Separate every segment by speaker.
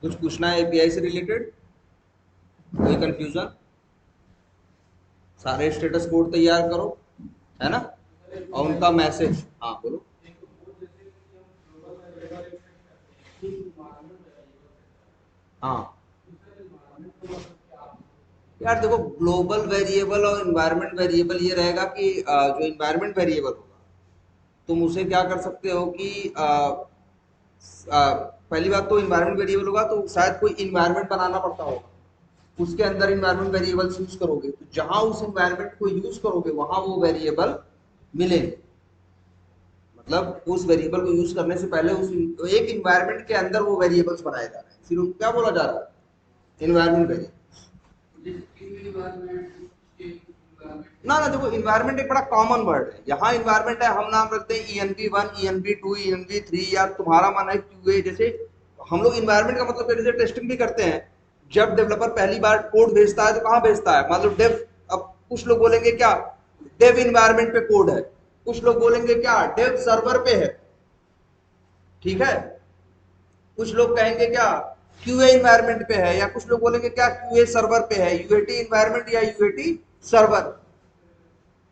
Speaker 1: कुछ पूछना है एपीआई से रिलेटेड? कोई कंफ्यूजन? सारे स्टेटस कोड तैयार करो, है ना, और उनका मैसेज। हाँ बोलो। हाँ यार देखो, ग्लोबल वेरिएबल और इन्वायरमेंट वेरिएबल ये रहेगा कि जो इन्वायरमेंट वेरिएबल होगा तुम उसे क्या कर सकते हो कि पहली बात तो इन्वायरमेंट वेरिएबल होगा तो शायद कोई इन्वायरमेंट बनाना पड़ता होगा, उसके अंदर इन्वायरमेंट वेरिएबल्स यूज करोगे तो जहां उस इन्वायरमेंट को यूज करोगे वहां वो वेरिएबल मिलेंगे। मतलब उस वेरिएबल को यूज करने से पहले उस एक इन्वायरमेंट के अंदर वो वेरिएबल्स बनाए जा रहे हैं, फिर उनको क्या बोला जा रहा है? Environment variable. ना देखो, इन्वायरमेंट एक बड़ा कॉमन वर्ड है। यहाँ इन्वायरमेंट है, हम नाम रखते हैं ENV1, ENV2, ENV3, या तुम्हारा मन है QA। जैसे हम लोग इन्वायरमेंट का मतलब जैसे टेस्टिंग भी करते हैं, जब डेवलपर पहली बार कोड भेजता है तो कहाँ भेजता है? मतलब डेव, अब कुछ लोग बोलेंगे क्या डेव इन्वायरमेंट पे कोड है, कुछ लोग बोलेंगे क्या डेव सर्वर पे है, ठीक है, कुछ लोग कहेंगे क्या QA इन्वायरमेंट पे है, या कुछ लोग बोलेंगे क्या QA सर्वर पे है, UAT इन्वायरमेंट या UAT सर्वर।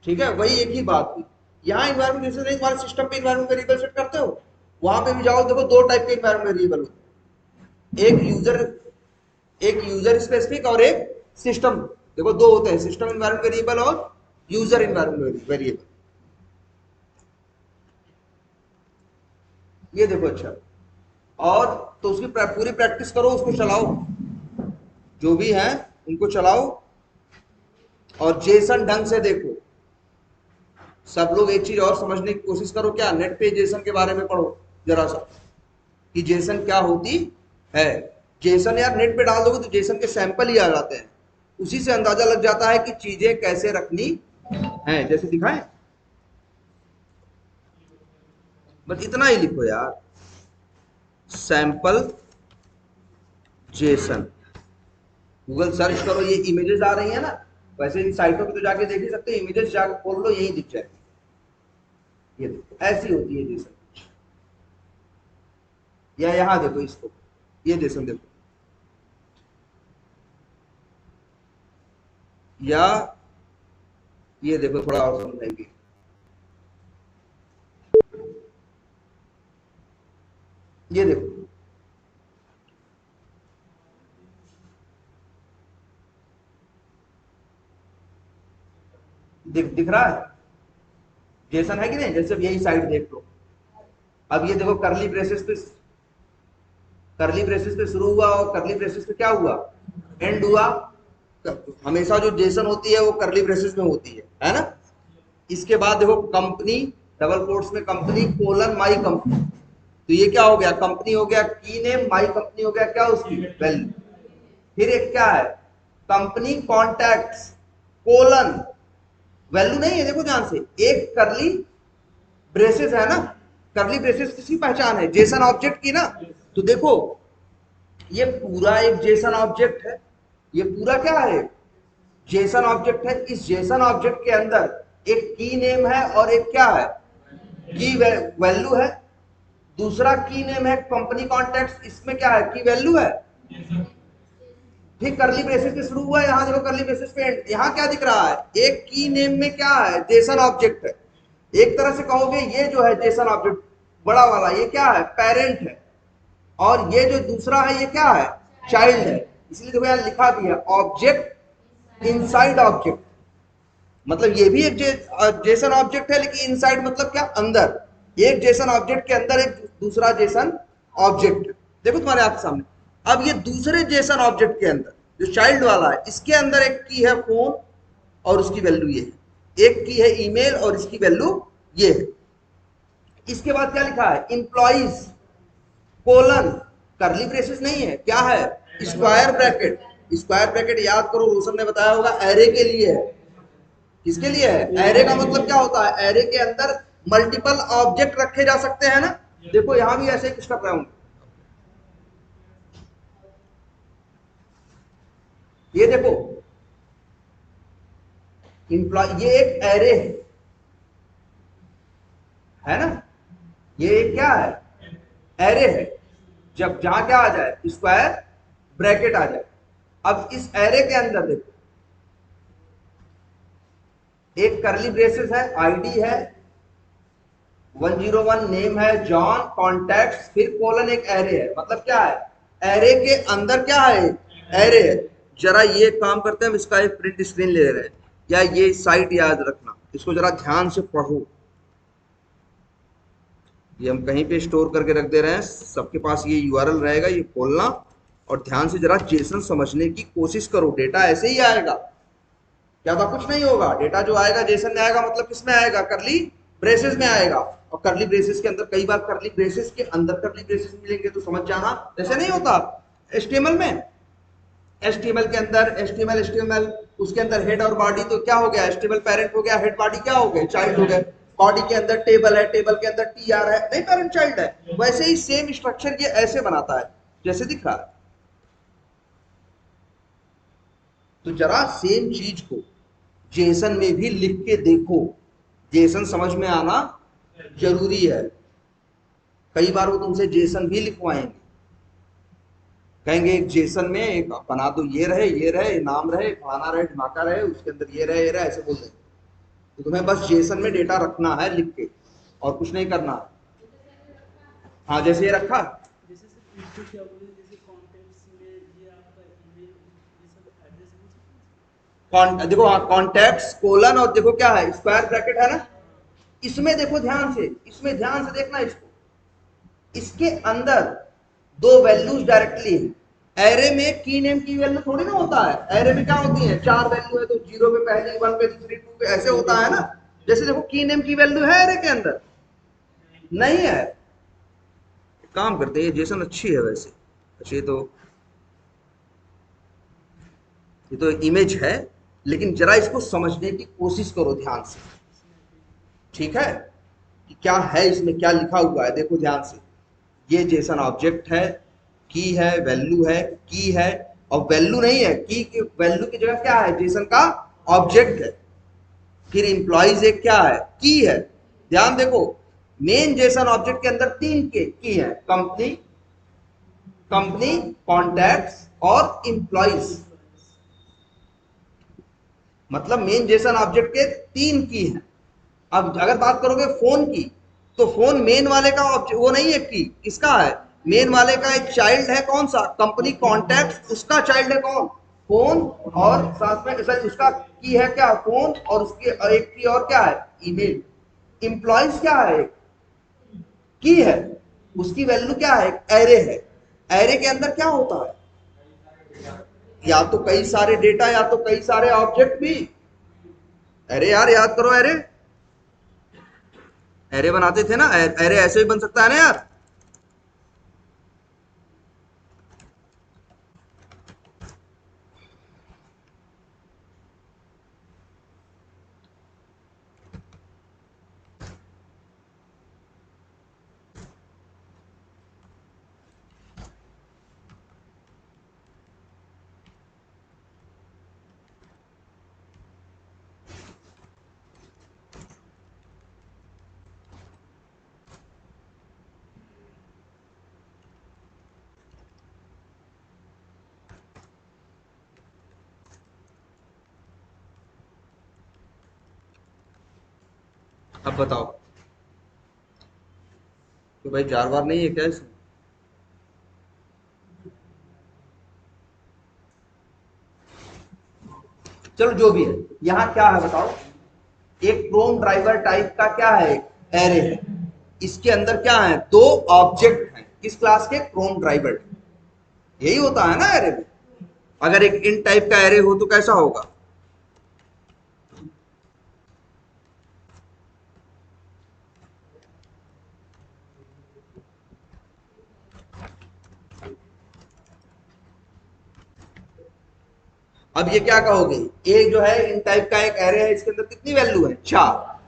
Speaker 1: ठीक है, वही एक ही बात हुई। यहाँ इन्वायरमेंट जैसे नहीं, तुम्हारे सिस्टम पे इन्वायरमेंट वेरिएबल सेट करते हो, वहां पे भी जाओ देखो दो टाइप के इन्वायरमेंट वेरिएबल होते हैं, एक यूजर स्पेसिफिक और एक सिस्टम। देखो दो होते हैं, सिस्टम इन्वायरमेंट वेरिएबल और यूजर इन्वायरमेंट वेरिएबल। ये देखो अच्छा, और तो उसकी पूरी प्रैक्टिस करो, उसको चलाओ, जो भी है उनको चलाओ, और जेसन ढंग से देखो। सब लोग एक चीज और समझने की कोशिश करो, क्या नेट पे जेसन के बारे में पढ़ो जरा सा, कि जेसन क्या होती है। जेसन यार नेट पे डाल दोगे तो जेसन के सैंपल ही आ जाते हैं, उसी से अंदाजा लग जाता है कि चीजें कैसे रखनी है। जैसे दिखाएं, बस इतना ही लिखो यार, सैंपल जेसन। गूगल सर्च करो, ये इमेजेस आ रही है ना, वैसे इन साइटों पे तो जाके देख ही सकते हैं, इमेजेस जाके खोल लो यही दिख जाए। ये देखो ऐसी होती है जेसन, या यहाँ देखो इसको, ये जेसन देखो, या ये देखो थोड़ा और समझाएंगे। ये देखो, दिख रहा है जेसन है कि नहीं? जैसे अब यही साइड देख लो, अब ये देखो करली ब्रेसेस पे शुरू हुआ और करली ब्रेसेस पे क्या हुआ? एंड हुआ। हमेशा जो जेसन होती है वो करली ब्रेसेस में होती है ना। इसके बाद देखो कंपनी, डबल कोट्स में कंपनी कोलन माई कंपनी, तो ये क्या हो गया? कंपनी हो गया की नेम, माई कंपनी हो गया क्या उसकी वैल्यू। फिर एक क्या है? कंपनी कॉन्टैक्ट्स कोलन, वैल्यू नहीं है, देखो ध्यान से, एक करली ब्रेसेस है ना, करली ब्रेसेस किसकी पहचान है? जेसन ऑब्जेक्ट की ना। तो देखो ये पूरा एक जेसन ऑब्जेक्ट है, ये पूरा क्या है? जेसन ऑब्जेक्ट है। इस जेसन ऑब्जेक्ट के अंदर एक की नेम है और एक क्या है? की वैल्यू है। दूसरा की नेम है कंपनी कॉन्टेक्ट, इसमें क्या है? की वैल्यू है। ठीक, करली ब्रेसेस पे शुरू हुआ है, यहां देखो करली ब्रेसेस पे एंड। यहां क्या दिख रहा है? एक की नेम में क्या है? जेसन ऑब्जेक्ट है। एक तरह से कहोगे ये जो है जेसन ऑब्जेक्ट बड़ा वाला, ये क्या है? पेरेंट है। और ये जो दूसरा है ये क्या है? चाइल्ड है। इसलिए देखो यहां लिखा भी है ऑब्जेक्ट इनसाइड ऑब्जेक्ट, मतलब ये भी एक जेसन ऑब्जेक्ट है, लेकिन इनसाइड मतलब क्या? अंदर। एक जेसन ऑब्जेक्ट के अंदर एक दूसरा जेसन ऑब्जेक्ट। देखो तुम्हारे आपके सामने, अब ये दूसरे जेसन ऑब्जेक्ट के अंदर जो चाइल्ड वाला है, इसके अंदर एक की है फोन और उसकी वैल्यू ये है, एक की है ईमेल और इसकी वैल्यू ये है। इसके बाद क्या लिखा है? इंप्लॉइज कोलन, करली ब्रेसेस नहीं है, क्या है? Square bracket. स्क्वायर ब्रैकेट याद करो, रोशन ने बताया होगा, एरे के लिए है। किसके लिए है? एरे का मतलब क्या होता है? एरे के अंदर मल्टीपल ऑब्जेक्ट रखे जा सकते हैं ना। देखो यहां भी ऐसे ही कुछ कर रहा हूं, ये देखो इंप्लॉय, ये एक एरे है ना, ये एक क्या है? एरे है। जब जहां क्या आ जाए, स्क्वायर ब्रैकेट आ जाए। अब इस एरे के अंदर देखो, एक करली ब्रेसेस है, आईडी है, 101 नेम है जॉन, कॉन्टैक्ट्स, फिर कोलन, एक एरे है। मतलब क्या है, एरे के अंदर क्या है, एरे है। जरा ये काम करते हैं, हम इसका एक प्रिंट स्क्रीन ले रहे हैं, या ये साइट याद रखना, इसको जरा ध्यान से पढ़ो। ये हम कहीं पे स्टोर करके रख दे रहे हैं, सबके पास ये यूआरएल रहेगा, ये खोलना और ध्यान से जरा जेसन समझने की कोशिश करो। डेटा ऐसे ही आएगा, क्या था, कुछ नहीं होगा। डेटा जो आएगा जेसन में आएगा, मतलब किस में आएगा, करली ब्रेसेस में आएगा। और करली ब्रेसेस के अंदर कई बार करली ब्रेसेस के अंदर करली ब्रेसेस मिलेंगे, तो समझ जाना, ऐसे नहीं होता एचटीएमएल में। एचटीएमएल के अंदर एचटीएमएल उसके अंदर हेड और बॉडी, तो क्या हो गया, एचटीएमएल पेरेंट हो गया, हेड बॉडी क्या हो गए, चाइल्ड हो गए। बॉडी के अंदर टेबल है, टेबल के अंदर टीआर है, नहीं पेरेंट चाइल्ड है। वैसे ही सेम स्ट्रक्चर ये ऐसे बनाता है जैसे दिख रहा है। तो जरा सेम चीज को जेसन में भी लिख के देखो, जेसन समझ में आना जरूरी है। कई बार वो तुमसे जेसन भी लिखवाएंगे, कहेंगे एक जेसन में एक बना दो, ये रहे ये रहे, नाम रहे, फलाना रहे, ढिमाका रहे, उसके अंदर ये रहे, ऐसे बोल देंगे। तो तुम्हें बस जेसन में डेटा रखना है लिख के, और कुछ नहीं करना है। हाँ, जैसे ये रखा, देखो, हाँ, कॉन्टैक्ट्स कोलन, और देखो क्या है, स्क्वायर ब्रैकेट है ना। इसमें देखो ध्यान से, इसमें ध्यान से देखना इसको, इसके अंदर दो वैल्यूज डायरेक्टली है। एरे में की नेम की वैल्यू थोड़ी ना होता है, एरे में क्या होती है, 4 वैल्यू है, तो 0 पे पहली, 1 पे दूसरी, 2 पे, ऐसे होता है ना। जैसे देखो की नेम की वैल्यू है एरे के अंदर, नहीं है। काम करते हैं, जेसन अच्छी है वैसे, अच्छी तो, ये तो इमेज है, लेकिन जरा इसको समझने की कोशिश करो ध्यान से, ठीक है, कि क्या है इसमें, क्या लिखा हुआ है। देखो ध्यान से, ये जेसन ऑब्जेक्ट है, की है, वैल्यू है, की है, और वैल्यू नहीं है, की के वैल्यू की जगह क्या है, जेसन का ऑब्जेक्ट है। फिर इंप्लॉइज एक क्या है, की है। ध्यान देखो, मेन जेसन ऑब्जेक्ट के अंदर 3 के की है, कंपनी, कंपनी, कॉन्टैक्ट्स और इंप्लॉइज। मतलब मेन जेसन ऑब्जेक्ट के 3 की हैं। अब अगर बात करोगे फोन की, तो फोन मेन वाले का ऑब्जेक्ट वो नहीं है, की किसका है, मेन वाले का एक चाइल्ड है, कौन सा, कंपनी कॉन्टैक्ट, उसका चाइल्ड है कौन, फोन, और साथ में सर उसका की है क्या, फोन, और उसके एक की और क्या है, ईमेल। इंप्लॉइज क्या है, की है, उसकी वैल्यू क्या है, एरे है। एरे के अंदर क्या होता है, या तो कई सारे डेटा, या तो कई सारे ऑब्जेक्ट भी। अरे यार याद करो, एरे, एरे बनाते थे ना, एरे ऐसे भी बन सकता है ना यार। अब बताओ कि भाई 4 बार नहीं है क्या इसमें। चलो जो भी है, यहां क्या है बताओ, एक क्रोम ड्राइवर टाइप का क्या है, एरे है। इसके अंदर क्या है, 2 ऑब्जेक्ट हैं, किस क्लास के, क्रोम ड्राइवर। यही होता है ना एरे में। अगर एक इन टाइप का एरे हो तो कैसा होगा, अब ये क्या कहोगे, एक जो है इन टाइप का एक एरे है, इसके अंदर कितनी वैल्यू है, 4।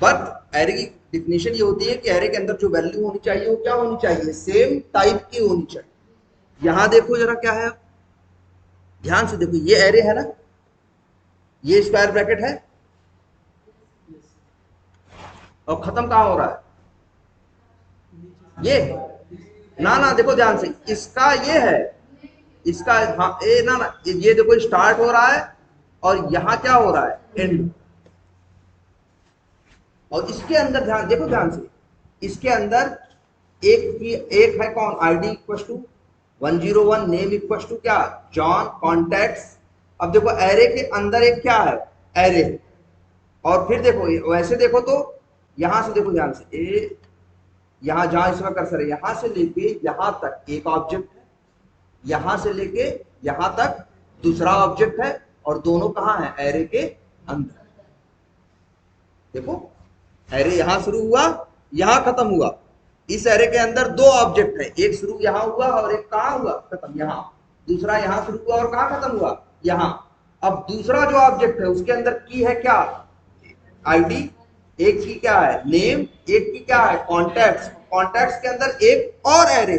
Speaker 1: बट एरे की डिफिनेशन ये होती है कि एरे के अंदर जो वैल्यू होनी चाहिए वो क्या होनी चाहिए, सेम टाइप की होनी चाहिए। यहां देखो जरा क्या है, ध्यान से देखो, ये एरे है ना, ये स्क्वायर ब्रैकेट है, और खत्म कहां हो रहा है, ये ना ना देखो ध्यान से, इसका ये है, इसका हाँ ए ना ना, ये देखो स्टार्ट हो रहा है और यहां क्या हो रहा है, एंड। और इसके अंदर ध्यान देखो ध्यान से, इसके अंदर एक है कौन, ID equal to 101, name equal to क्या, जॉन, कॉन्टैक्ट्स। अब देखो एरे के अंदर एक क्या है, एरे। और फिर देखो वैसे देखो तो यहां से देखो ध्यान से, ए यहां जहां इसका कर्सर है, यहां से लेके यहां तक एक ऑब्जेक्ट है, यहां से लेके यहां तक दूसरा ऑब्जेक्ट है, और दोनों कहां है, एरे के अंदर। देखो एरे यहां शुरू हुआ, यहां खत्म हुआ। इस एरे के अंदर दो ऑब्जेक्ट है, एक शुरू यहां हुआ और एक कहां हुआ, खत्म यहां। दूसरा यहां शुरू हुआ और कहां खत्म हुआ, यहां। अब दूसरा जो ऑब्जेक्ट है उसके अंदर की है क्या, आईडी, एक की क्या है, नेम, एक की क्या है, कॉन्टैक्ट्स। कॉन्टैक्ट्स के अंदर एक और एरे।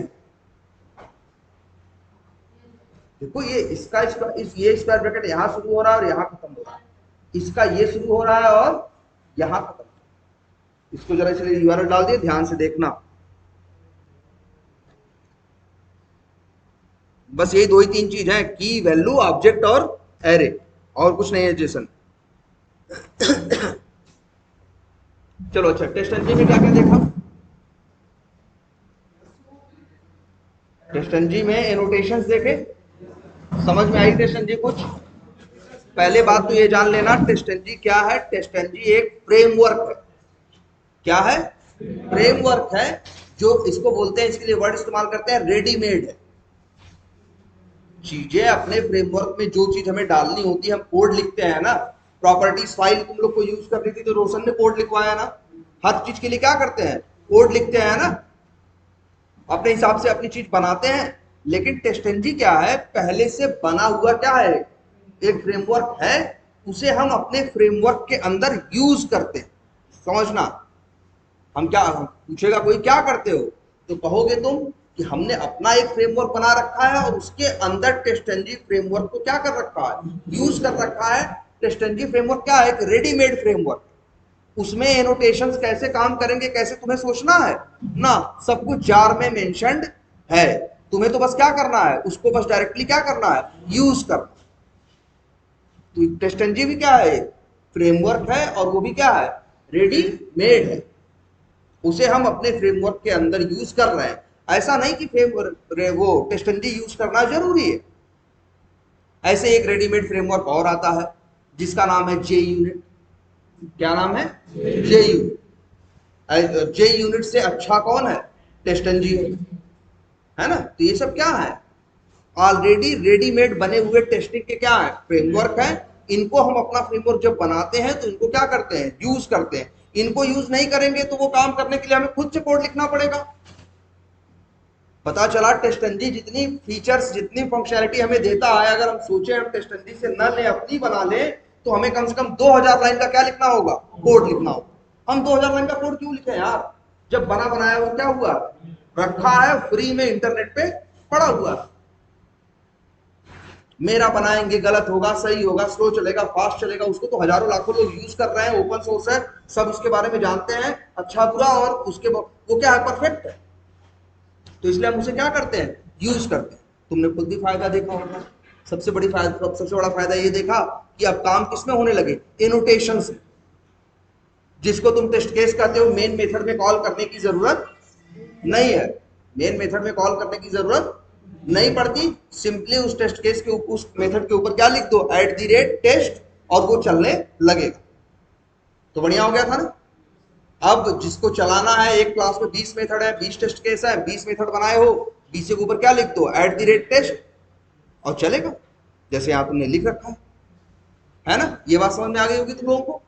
Speaker 1: देखो ये इसका ये स्क्वायर ब्रैकेट यहां शुरू हो रहा है और यहां खत्म हो रहा है, इसका ये शुरू हो रहा है और यहां खत्म। इसको जरा इसलिए यूआरएल डाल दिए, ध्यान से देखना। बस यही दो ही तीन चीज है, की वैल्यू, ऑब्जेक्ट और एरे, और कुछ नहीं है जेसन। चलो अच्छा, टेस्ट एनजी में क्या क्या देखा, टेस्ट एनजी में एनोटेशंस देखे, समझ में आई टेस्ट एनजी कुछ। पहले बात तो ये जान लेना टेस्ट एनजी क्या है। टेस्ट एनजी एक फ्रेमवर्क है। क्या है, फ्रेमवर्क है, जो इसको बोलते हैं, इसके लिए वर्ड इस्तेमाल करते हैं, रेडीमेड है। चीजें अपने फ्रेमवर्क में जो चीज हमें डालनी होती है, हम कोड लिखते हैं ना। प्रॉपर्टीज फाइल तुम लोग को यूज करनी थी तो रोशन ने कोड लिखवाया ना। हर चीज के लिए क्या करते हैं, कोड लिखते हैं ना, अपने हिसाब से अपनी चीज बनाते हैं। लेकिन टेस्टेंजी क्या है, पहले से बना हुआ क्या है, एक फ्रेमवर्क है, उसे हम अपने फ्रेमवर्क के अंदर यूज करते हैं। समझना, हम क्या, पूछेगा कोई क्या करते हो, तो कहोगे तुम कि हमने अपना एक फ्रेमवर्क बना रखा है और उसके अंदर टेस्टेंजी फ्रेमवर्क को क्या कर रखा है, यूज कर रखा है। टेस्टेंजी फ्रेमवर्क क्या है, एक रेडीमेड फ्रेमवर्क। उसमें एनोटेशंस कैसे काम करेंगे, कैसे तुम्हें सोचना है ना, सब कुछ जार में मेंशन्ड है। तुम्हें तो बस क्या करना है, उसको बस डायरेक्टली क्या करना है, यूज करना। तो टेस्टेंजी भी क्या है, फ्रेमवर्क है, और वो भी क्या है, रेडीमेड है। उसे हम अपने फ्रेमवर्क के अंदर यूज कर रहे हैं। ऐसा नहीं कि वो टेस्टेंजी यूज करना जरूरी है। ऐसे एक रेडीमेड फ्रेमवर्क और आता है जिसका नाम है जे यूनिट। क्या नाम है, जे यूनिट। जे यूनिट से अच्छा कौन है, टेस्टेंजी है ना। तो ये सब क्या है, ऑलरेडी रेडीमेड बने हुए टेस्टिंग के क्या है, फ्रेमवर्क है। इनको हम अपना फ्रेमवर्क जब बनाते हैं तो इनको क्या करते हैं, यूज करते हैं। इनको यूज नहीं करेंगे तो वो काम करने के लिए हमें खुद से कोड लिखना पड़ेगा। पता चला टेस्टेंजी जितनी फीचर्स, जितनी फंक्शनैलिटी हमें देता है, अगर हम सोचे हम टेस्टेंजी से न ले, अपनी बना ले, तो हमें कम से कम 2000 लाइन का क्या लिखना होगा, कोड लिखना होगा। हम 2000 लाइन का कोड क्यों लिखे यार, जब बना बनाया वो क्या हुआ, रखा है फ्री में, इंटरनेट पे पड़ा हुआ। मेरा बनाएंगे, गलत होगा, सही होगा, स्लो चलेगा, फास्ट चलेगा, उसको तो हजारों लाखों लोग यूज कर रहे हैं, ओपन सोर्स है, सब उसके बारे में जानते हैं, अच्छा बुरा, और उसके वो क्या है, परफेक्ट है। तो इसलिए हम उसे क्या करते हैं, यूज करते हैं। तुमने खुद भी फायदा देखा होगा। सबसे बड़ा फायदा ये देखा कि अब काम किसमें होने लगे, एनोटेशन से। जिसको तुम टेस्ट केस कहते हो, मेन मेथड में कॉल करने की जरूरत नहीं है। मेन मेथड में कॉल करने की जरूरत नहीं पड़ती। सिंपली उस टेस्ट केस के ऊपर, उस मेथड के ऊपर क्या लिख दो, @टेस्ट, और वो चलने लगेगा। तो बढ़िया हो गया था ना। अब जिसको चलाना है, एक क्लास में 20 मेथड है, 20 टेस्ट केस है, 20 मेथड बनाए हो, 20 के ऊपर क्या लिख दो, @टेस्ट, और चलेगा जैसे यहां तुमने लिख रखा है ना। ये बात समझ में आ गई होगी तुम लोगों को।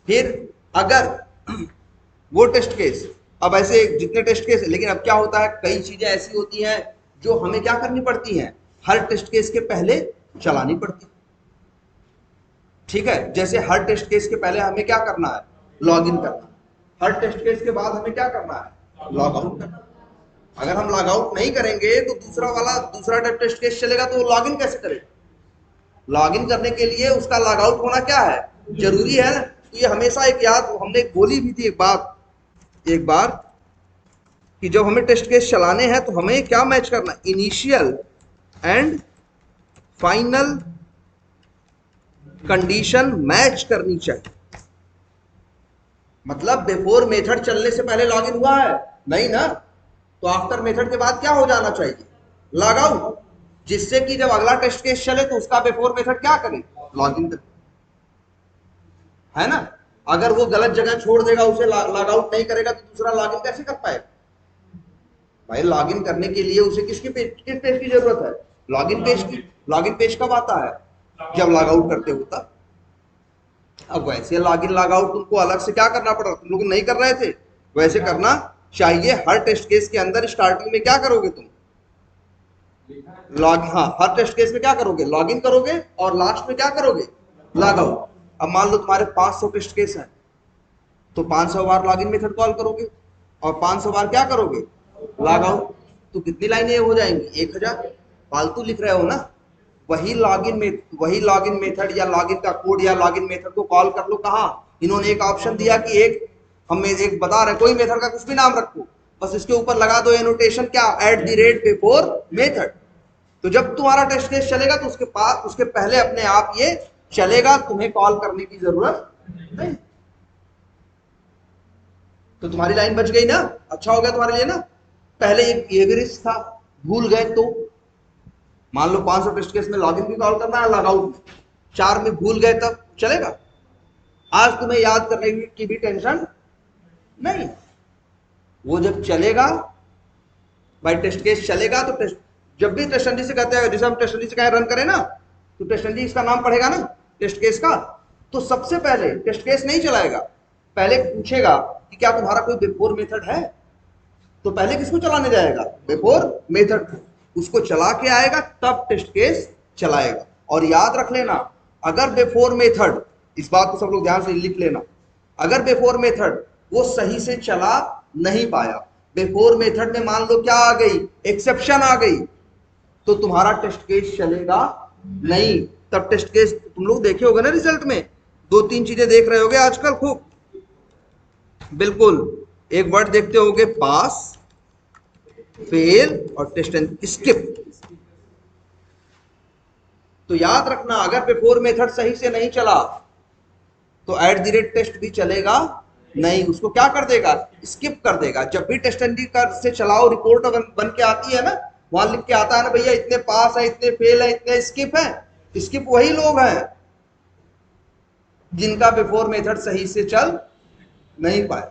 Speaker 1: फिर अगर वो टेस्ट केस, अब ऐसे जितने टेस्ट केस, लेकिन अब क्या होता है, कई चीजें ऐसी होती हैं जो हमें क्या करनी पड़ती हैं, हर टेस्ट केस के पहले चलानी पड़ती। ठीक है, जैसे हर टेस्ट केस के पहले हमें क्या करना है, लॉग इन करना। हर टेस्ट केस के बाद हमें क्या करना है, लॉग आउट करना। अगर हम लॉग आउट नहीं करेंगे तो दूसरा टेस्ट केस चलेगा, तो वो लॉग इन कैसे करेगा। लॉग इन करने के लिए उसका लॉग आउट होना क्या है, जरूरी है ना। तो ये हमेशा एक याद, हमने बोली भी थी एक बात, एक बार कि जब हमें टेस्ट केस चलाने हैं तो हमें क्या मैच करना, initial and final condition match करनी चाहिए। मतलब बिफोर मेथड चलने से पहले लॉगिन हुआ है नहीं ना, तो आफ्टर मेथड के बाद क्या हो जाना चाहिए, लॉग आउट, जिससे कि जब अगला टेस्ट केस चले तो उसका बिफोर मेथड क्या करे, लॉगिन करे, है ना। अगर वो गलत जगह छोड़ देगा, उसे लॉग आउट नहीं करेगा तो दूसरा लॉगिन कैसे कर पाएगा भाई। लॉगिन करने के लिए उसे किस पेज की जरूरत है, लॉगिन पेज की। लॉगिन पेज कब आता है, जब लॉग आउट करते हो तब। अब वैसे लॉगिन लॉग आउट तुमको अलग से क्या करना पड़ा, तुम लोग नहीं कर रहे थे, वैसे करना चाहिए। हर टेस्ट केस के अंदर स्टार्टिंग में क्या करोगे तुम, लॉग, हाँ, हर टेस्ट केस में क्या करोगे, लॉगिन करोगे और लास्ट में क्या करोगे, लॉग आउट। अब मान लो तुम्हारे 500 टेस्ट केस हैं, तो 500 बार लॉगिन मेथड कॉल करोगे और 500 बार क्या करोगे, लॉग आउट। तो कितनी लाइनें हो जाएंगी, 1000। फालतू लिख रहे हो ना। वही लॉगिन मेथड या लॉगिन का कोड या लॉगिन मेथड को कॉल कर लो। कहाँ, इन्होंने एक ऑप्शन दिया कि एक हमें एक बता रहे कोई मेथड का कुछ भी नाम रखो, बस इसके ऊपर लगा दो एनोटेशन क्या, @बिफोर मेथड। तो जब तुम्हारा टेस्ट केस चलेगा तो उसके पहले अपने आप ये चलेगा, तुम्हें कॉल करने की जरूरत नहीं। तो तुम्हारी लाइन बच गई ना, अच्छा हो गया तुम्हारे लिए ना। पहले ये भी रिस्क था, भूल गए तो मान लो 500 टेस्ट केस में लॉगिन भी कॉल करना है, लॉग आउट 4 में भूल गए तब चलेगा। आज तुम्हें याद करने की भी टेंशन नहीं, वो जब चलेगा भाई, टेस्ट केस चलेगा तो जब भी टेस्ट एनडी से कहते हैं, जैसे हम टेस्ट एनडी से कहें रन करें ना, तो टेस्ट एनडी इसका नाम पढ़ेगा ना टेस्ट केस का, तो सबसे पहले टेस्ट केस नहीं चलाएगा, पहले पूछेगा कि क्या तुम्हारा कोई बिफोर मेथड है। तो पहले किसको चलाने जाएगा, बिफोर मेथड को, उसको चला के आएगा तब टेस्ट केस चलाएगा। और याद रख लेना, अगर बिफोर मेथड, इस बात को सब लोग ध्यान से लिख लेना, अगर बिफोर मेथड वो सही से चला नहीं पाया, बिफोर मेथड में मान लो क्या आ गई, एक्सेप्शन आ गई, तो तुम्हारा टेस्ट केस चलेगा नहीं। तब टेस्ट केस तुम लोग देखे होगे ना रिजल्ट में, 2-3 चीजें देख रहे होगे आजकल खूब, बिल्कुल। एक वर्ड देखते होगे, पास, फेल और टेस्ट एंड स्किप। तो याद रखना, अगर बिफोर मेथड सही से नहीं चला तो @टेस्ट भी चलेगा नहीं, उसको क्या कर देगा, स्किप कर देगा। जब भी टेस्ट एंड से चलाओ, रिपोर्ट बन के आती है ना, वहां लिख के आता है ना भैया इतने पास है, इतने फेल है, इतने स्किप है। स्किप वही लोग हैं जिनका बिफोर मेथड सही से चल नहीं पाए।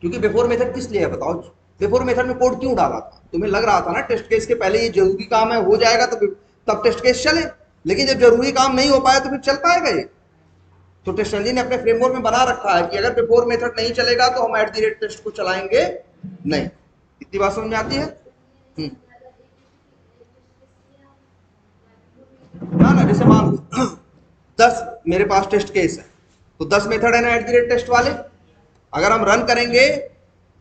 Speaker 1: क्योंकि बिफोर मेथड किस लिए है बताओ, बिफोर मेथड में कोड क्यों डाला था, तुम्हें लग रहा था ना टेस्ट केस के पहले ये जरूरी काम है, हो जाएगा तो तब टेस्ट केस चले। लेकिन जब जरूरी काम नहीं हो पाया तो फिर चल पाएगा ये। तो टेस्ट इंजन ने अपने फ्रेमवर्क में बना रखा है कि अगर बिफोर मेथड नहीं चलेगा तो हम @टेस्ट को चलाएंगे नहीं। इतनी बात समझ में आती है। ना ना, जैसे मान लो 10 मेरे पास टेस्ट केस है, तो 10 मेथड है ना @टेस्ट वाले। अगर हम रन करेंगे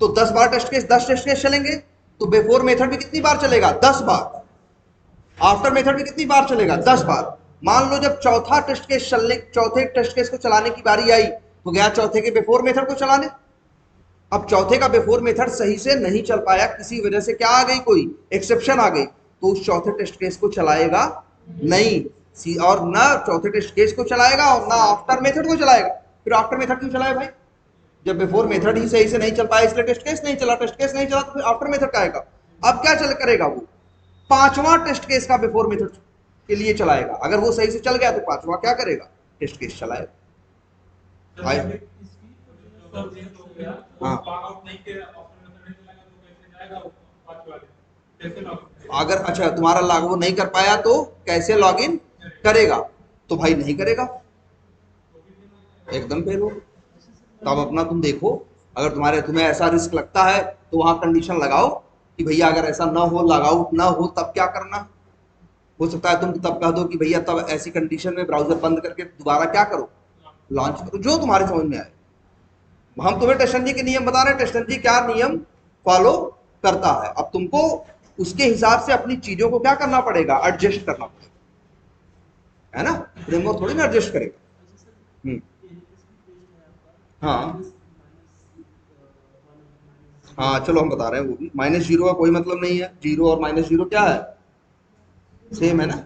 Speaker 1: तो 10 बार दस टेस्ट केस चलेंगे। तो बिफोर मेथड भी कितनी बार चलेगा, 10 बार। आफ्टर मेथड भी कितनी बार चलेगा, 10 बार। मान लो जब चौथे टेस्ट केस को चलाने की बारी आई, तो गया चौथे के बिफोर मेथड को चलाने। अब चौथे का बिफोर मेथड सही से नहीं चल पाया, किसी वजह से क्या आ गई, कोई एक्सेप्शन आ गई, तो उस चौथे टेस्ट केस को चलाएगा नहीं, और ना चौथे टेस्ट केस को चलाएगा और ना आफ्टर मेथड को चलाएगा। फिर आफ्टर मेथड क्यों चलाए भाई, जब बिफोर मेथड ही सही से नहीं चल पाया इसलिए टेस्ट केस नहीं चला, टेस्ट केस नहीं चला तो फिर आफ्टर मेथड का आएगा। अब क्या चल करेगा वो, 5वां टेस्ट केस का बिफोर मेथड के लिए चलाएगा। अगर वो सही से चल गया तो 5वां क्या करेगा, टेस्ट केस चलाएगा। हाँ, अगर अच्छा तुम्हारा लागू नहीं कर पाया तो कैसे लॉगिन करेगा, तो भाई नहीं करेगा, एकदम फेल हो। तब अपना तुम देखो, अगर तुम्हें ऐसा रिस्क लगता है तो वहां कंडीशन लगाओ कि भैया अगर ऐसा ना हो, लॉग आउट ना हो, तब क्या करना। हो सकता है तुम तब कह दो कि भैया तब ऐसी कंडीशन में ब्राउजर बंद करके दोबारा क्या करो, लॉन्च करो, जो तुम्हारे समझ में आए। हम तुम्हें टेस्टनजी के नियम बता रहे हैं, टेस्टनजी क्या नियम फॉलो करता है। अब तुमको उसके हिसाब से अपनी चीजों को क्या करना पड़ेगा, एडजस्ट करना पड़ेगा, है ना। फ्रेमवर्क थोड़ी ना एडजस्ट करेगा। हाँ हाँ चलो हम बता रहे हैं वो भी। माइनस जीरो का कोई मतलब नहीं है, जीरो और माइनस जीरो क्या है, सेम है ना।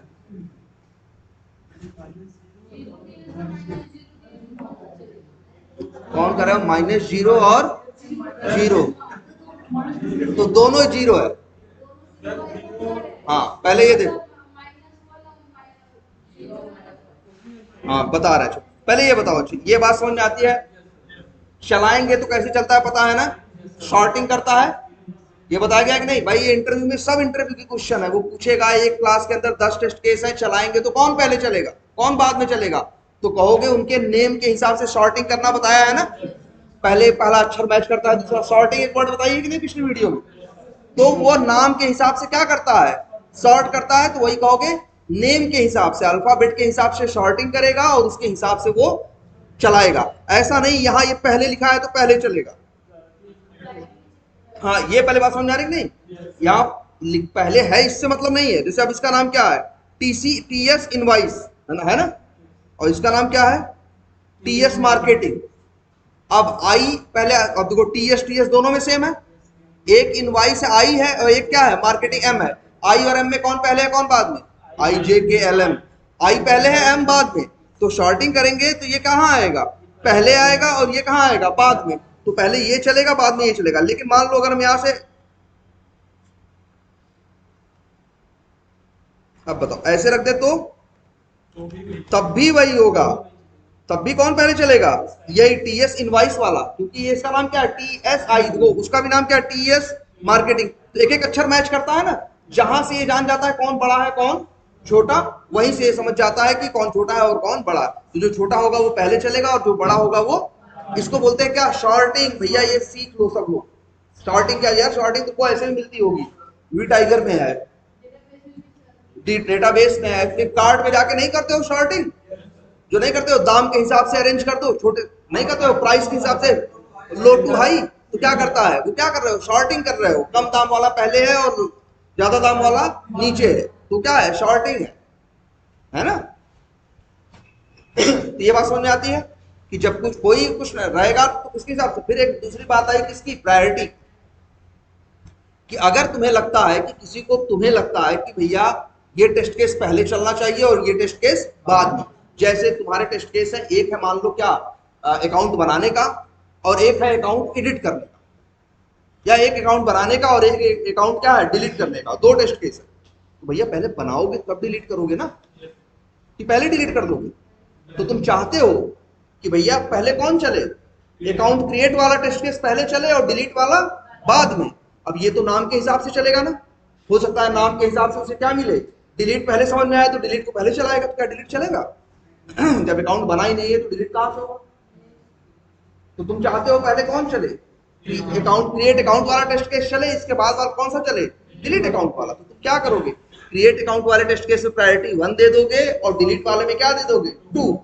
Speaker 1: कौन कर रहा है, माइनस जीरो और जीरो, तो दोनों जीरो है। हाँ पहले ये देखो, हाँ बता रहे हैं, पहले ये बताओ अच्छी, ये बात समझ में आती है। चलाएंगे तो कैसे चलता है पता है ना, शॉर्टिंग करता है, ये बताया गया कि नहीं भाई। ये इंटरव्यू में, सब इंटरव्यू की क्वेश्चन है, वो पूछेगा एक क्लास के अंदर 10 टेस्ट केस है, चलाएंगे तो कौन पहले चलेगा कौन बाद में चलेगा, तो कहोगे उनके नेम के हिसाब से शॉर्टिंग करना बताया है ना। पहले पहला अक्षर मैच करता है दूसरा, शॉर्टिंग एक वर्ड बताइए कि नहीं पिछली वीडियो में। तो वो नाम के हिसाब से क्या करता है, सॉर्ट करता है, तो वही कहोगे नेम के हिसाब से, अल्फाबेट के हिसाब से शॉर्टिंग करेगा और उसके हिसाब से वो चलाएगा। ऐसा नहीं यहां ये पहले लिखा है तो पहले चलेगा। हाँ ये पहले बात समझ आ रही कि नहीं, यहाँ पहले है इससे मतलब नहीं है। जैसे अब इसका नाम क्या है, टीसी टीएस इनवाइस है ना, और इसका नाम क्या है, टीएस मार्केटिंग। अब आई पहले, अब देखो टीएस टीएस दोनों में सेम है, एक इनवाइस आई है और एक क्या है मार्केटिंग एम है। आई और एम में कौन पहले है कौन बाद में, आई जे के एल एम, आई पहले है एम बाद में। तो शॉर्टिंग करेंगे तो ये कहाँ आएगा, पहले आएगा, और ये कहाँ आएगा बाद में। तो पहले ये चलेगा बाद में ये चलेगा। लेकिन मान लो अगर हम यहां से, अब बताओ ऐसे रख दे तो तब भी वही होगा, तब भी कौन पहले चलेगा, यही टीएस इनवाइस वाला, क्योंकि ये इसका नाम क्या है टीएस आई, वो उसका भी नाम क्या है टीएस मार्केटिंग। तो एक एक अक्षर मैच करता है ना, जहां से ये जान जाता है कौन बड़ा है कौन छोटा, वहीं से ये समझ जाता है कि कौन छोटा है और कौन बड़ा है। तो जो छोटा होगा वो पहले चलेगा और जो बड़ा होगा वो, इसको बोलते हैं क्या, शॉर्टिंग। भैया ये सीख लो सब लोग, शॉर्टिंग क्या यार, शॉर्टिंग तुमको ऐसे ही मिलती होगी, वी टाइगर में है, डेटाबेस में है, फ्लिपकार्ट में जाके नहीं करते हो शॉर्टिंग, जो नहीं करते हो दाम के हिसाब से अरेंज कर दो, छोटे नहीं करते हो प्राइस के हिसाब से लो टू हाई। तो क्या करता है वो, क्या कर रहे हो, शॉर्टिंग कर रहे हो, कम दाम वाला पहले है और ज्यादा दाम वाला नीचे है, तो क्या है शॉर्टिंग है ना। तो ये बात समझ में आती है कि जब कुछ कोई कुछ रहेगा तो उसके हिसाब से। फिर एक दूसरी बात आई किसकी, प्रायोरिटी, कि अगर तुम्हें लगता है कि किसी को, तुम्हें लगता है कि भैया ये टेस्ट केस पहले चलना चाहिए और ये टेस्ट केस बाद में। जैसे तुम्हारे टेस्ट केस है, एक है मान लो क्या, अकाउंट बनाने का, और एक है अकाउंट एडिट करने का, या एक अकाउंट बनाने का और एक अकाउंट क्या है डिलीट करने का, दो टेस्ट केस है। तो भैया पहले बनाओगे तब डिलीट करोगे ना, कि पहले डिलीट कर दोगे। तो तुम चाहते हो कि भैया पहले कौन चले, अकाउंट क्रिएट वाला टेस्ट केस पहले चले और डिलीट वाला बाद में। अब ये तो नाम के हिसाब से चलेगा ना, हो सकता है नाम के हिसाब से उसे क्या मिले, डिलीट पहले समझ में आया तो डिलीट को पहले चलाएगा, तो क्या डिलीट चलेगा जब अकाउंट बना ही नहीं है तो डिलीट कहां से होगा। तो तुम चाहते हो पहले कौन चले, अकाउंट क्रिएट अकाउंट वाला टेस्ट केस चले, इसके बाद वाला कौन सा चले, डिलीट अकाउंट वाला। तो तुम क्या करोगे, क्रिएट अकाउंट वाले टेस्ट केस में प्रायोरिटी 1 दे दोगे और डिलीट वाले में क्या दे दोगे 2।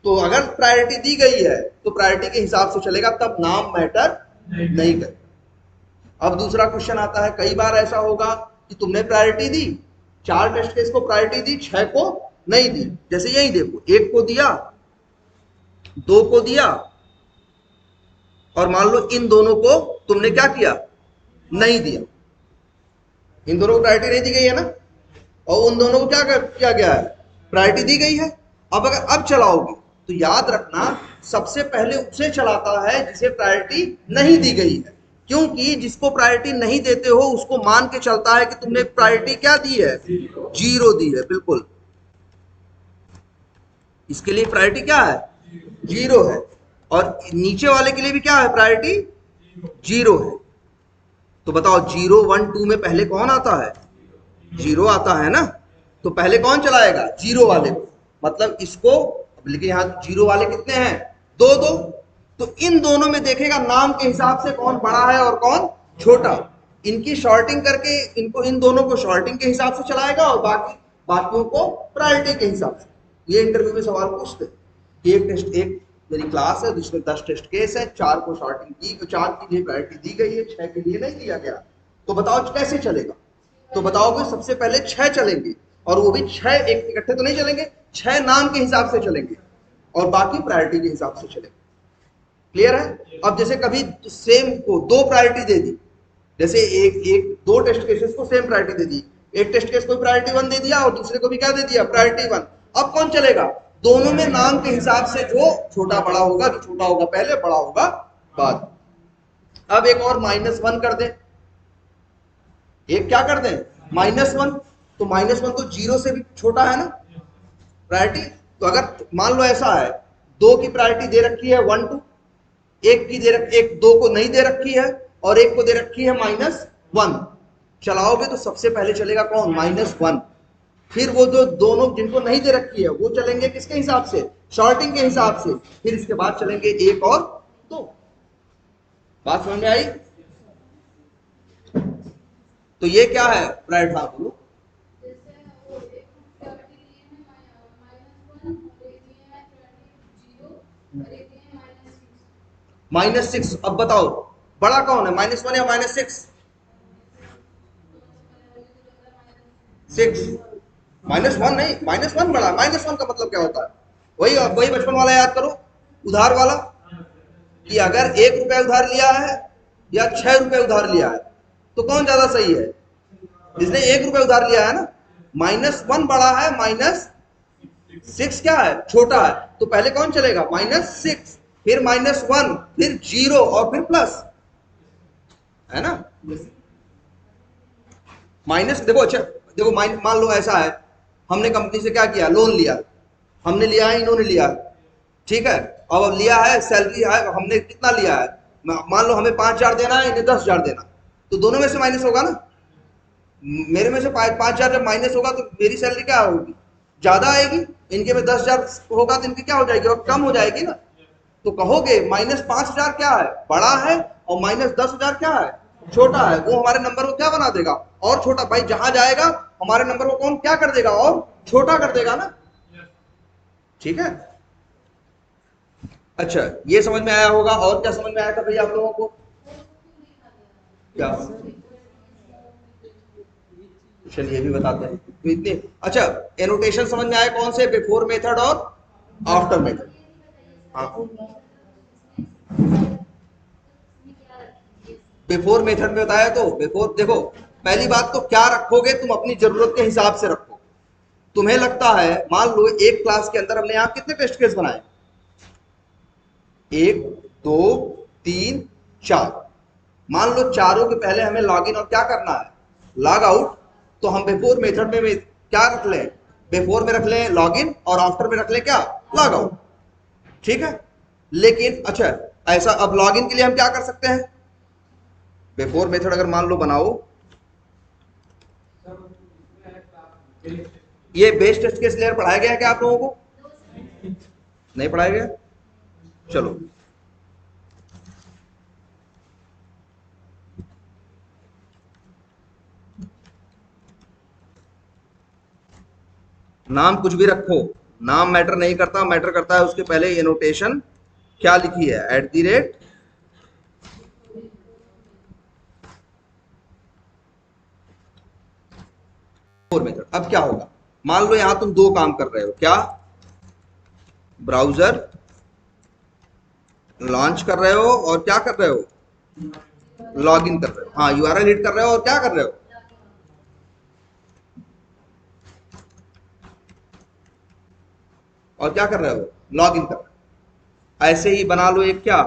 Speaker 1: तो अगर प्रायोरिटी दी गई है तो प्रायोरिटी के हिसाब से चलेगा, तब नाम मैटर नहीं करे। अब दूसरा क्वेश्चन आता है, कई बार ऐसा होगा कि तुमने प्रायोरिटी दी, 4 टेस्ट केस को प्रायोरिटी दी, 6 को नहीं दी। जैसे यही देखो, 1 को दिया, 2 को दिया, और मान लो इन दोनों को तुमने क्या किया, नहीं दिया, इन दोनों को प्रायोरिटी नहीं दी गई है ना, और उन दोनों को क्या किया गया है, प्रायोरिटी दी गई है। अब अगर अब चलाओगे तो याद रखना सबसे पहले उसे चलाता है जिसे प्रायोरिटी नहीं दी गई है, क्योंकि जिसको प्रायोरिटी नहीं देते हो उसको मान के चलता है कि तुमने प्रायोरिटी क्या दी है, 0 दी है। बिल्कुल, इसके लिए प्रायोरिटी क्या है, 0 है, और नीचे वाले के लिए भी क्या है, प्रायोरिटी 0 है। तो बताओ 0 1 2 में पहले कौन आता है, 0 आता है ना, तो पहले कौन चलाएगा, 0 वाले को, मतलब इसको। लेकिन यहाँ 0 वाले कितने हैं, 2 2, तो इन दोनों में देखेगा नाम के हिसाब से कौन बड़ा है और कौन छोटा, इनकी शॉर्टिंग करके इनको, इन दोनों को शॉर्टिंग के हिसाब से चलाएगा और बाकियों को प्रायोरिटी के हिसाब से। ये इंटरव्यू में सवाल पूछते हैं। एक टेस्ट, एक मेरी क्लास है जिसमें 10 टेस्ट केस है, 4 को शॉर्टिंग दी, 4 के लिए प्रायोरिटी दी गई है, 6 के लिए नहीं दिया गया। तो बताओ कैसे चलेगा, तो बताओगे सबसे पहले 6 चलेंगे, और वो भी 6 एक इकट्ठे तो नहीं चलेंगे, 6 नाम के हिसाब से चलेंगे और बाकी प्रायोरिटी के हिसाब से चलेंगे। क्लियर है? अब जैसे कभी सेम को दो प्रायोरिटी दे दी, जैसे एक दो टेस्ट केसेस को सेम प्रायोरिटी दे दी, एक टेस्ट केस को प्रायोरिटी 1 दे दिया और दूसरे को भी क्या दे दिया, प्रायोरिटी 1। अब कौन चलेगा? दोनों में नाम के हिसाब से जो छोटा बड़ा होगा, जो छोटा होगा पहले, बड़ा होगा बाद। अब एक और -1 कर दें, एक क्या कर दें, -1। तो -1 तो 0 से भी छोटा है ना प्रायोरिटी। तो अगर मान लो ऐसा है, 2 की प्रायोरिटी दे रखी है 1 2, एक की एक 2 को नहीं दे रखी है और एक को दे रखी है -1, चलाओगे तो सबसे पहले चलेगा कौन, -1। फिर वो जो दोनों जिनको नहीं दे रखी है वो चलेंगे किसके हिसाब से, शॉर्टिंग के हिसाब से। फिर इसके बाद चलेंगे 1 और 2। बात समझ में आई? तो ये क्या है प्रायोरिटी, हाँ बोलो। -6। अब बताओ बड़ा कौन है, -1 या -6? 6। -1 नहीं, -1 बड़ा। -1 का मतलब क्या होता है, वही वही बचपन वाला याद करो, उधार वाला, कि अगर 1 रुपया उधार लिया है या 6 रुपए उधार लिया है तो कौन ज्यादा सही है, जिसने 1 रुपया उधार लिया है ना। -1 बड़ा है, -6 क्या है, छोटा है। तो पहले कौन चलेगा, -6, फिर -1, फिर 0 और फिर प्लस, है ना। माइनस देखो, अच्छा देखो, मान लो ऐसा है, हमने कंपनी से क्या किया, लोन लिया, हमने लिया है, इन्होंने लिया है, ठीक है। अब लिया है, सैलरी है, हमने कितना लिया है, मान लो हमें 5,000 देना है, इन्हें 10,000 देना, तो दोनों में से माइनस होगा ना। मेरे में से 5,000 जब माइनस होगा तो मेरी सैलरी क्या होगी, ज्यादा आएगी। इनके में 10,000 होगा तो इनकी क्या हो जाएगी, और कम हो जाएगी ना। तो कहोगे -5,000 क्या है, बड़ा है, और -10,000 क्या है, छोटा है। वो हमारे नंबर को क्या बना देगा, और छोटा। भाई जहां जाएगा हमारे नंबर को कौन क्या कर देगा, और छोटा कर देगा ना, ठीक है। अच्छा, ये समझ में आया होगा। और क्या समझ में आया था भैया आप लोगों को, क्या, चलिए भी बताते हैं तो इतने। अच्छा, एनोटेशन समझ में आया कौन से, बिफोर मेथड और आफ्टर मेथड। हाँ, बिफोर मेथड में बताया तो बिफोर, देखो पहली बात तो क्या रखोगे तुम, अपनी जरूरत के हिसाब से रखो। तुम्हें लगता है, मान लो एक क्लास के अंदर हमने यहां कितने टेस्ट केस बनाए, 1 2 3 4। मान लो चारों के पहले हमें लॉग इन और क्या करना है, लॉग आउट। तो हम बिफोर मेथड में क्या रख लें, बिफोर में रख लें लॉग इन और आफ्टर में रख लें क्या, लॉग आउट, ठीक है। लेकिन अच्छा, ऐसा अब लॉग इन के लिए हम क्या कर सकते हैं, बिफोर मेथड अगर मान लो बनाओ, ये बेस टेस्ट केस लेयर पढ़ाया गया है क्या आप लोगों को, नहीं पढ़ाया गया, चलो। नाम कुछ भी रखो, नाम मैटर नहीं करता, मैटर करता है उसके पहले एनोटेशन क्या लिखी है, @ मेथड। अब क्या होगा, मान लो यहां तुम दो काम कर रहे हो, क्या, ब्राउजर लॉन्च कर रहे हो और क्या कर रहे हो, लॉग इन कर रहे हो। हाँ, यूआरएल हिट कर रहे हो और क्या कर रहे हो, और क्या कर रहे हो, लॉग इन कर रहे हो। ऐसे ही बना लो एक क्या,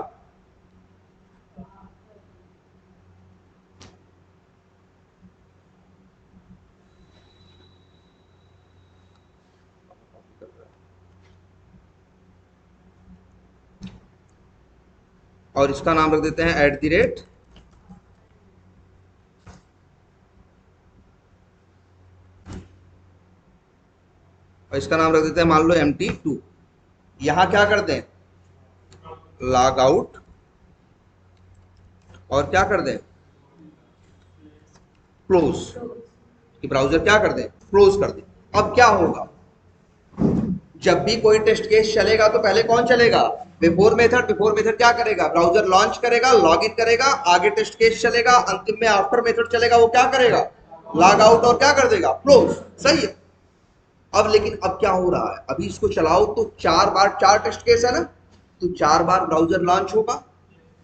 Speaker 1: और इसका नाम रख देते हैं @ और इसका नाम रख देते हैं मान लो MT2। यहां क्या कर दें, लॉग आउट, और क्या कर दें, क्लोज, कि ब्राउजर क्या कर दें, क्लोज कर दें। अब क्या होगा, जब भी कोई टेस्ट केस चलेगा तो पहले कौन चलेगा, बिफोर मेथड। बिफोर मेथड क्या करेगा, ब्राउजर लॉन्च करेगा, लॉग इन करेगा, आगे टेस्ट केस चलेगा, अंतिम में आफ्टर मेथड चलेगा, वो क्या करेगा, लॉग आउट और क्या कर देगा, क्लोज। सही है। अब लेकिन अब क्या हो रहा है, अभी इसको चलाओ तो 4 बार 4 टेस्ट केस है ना, तो तो 4 बार ब्राउजर लॉन्च होगा,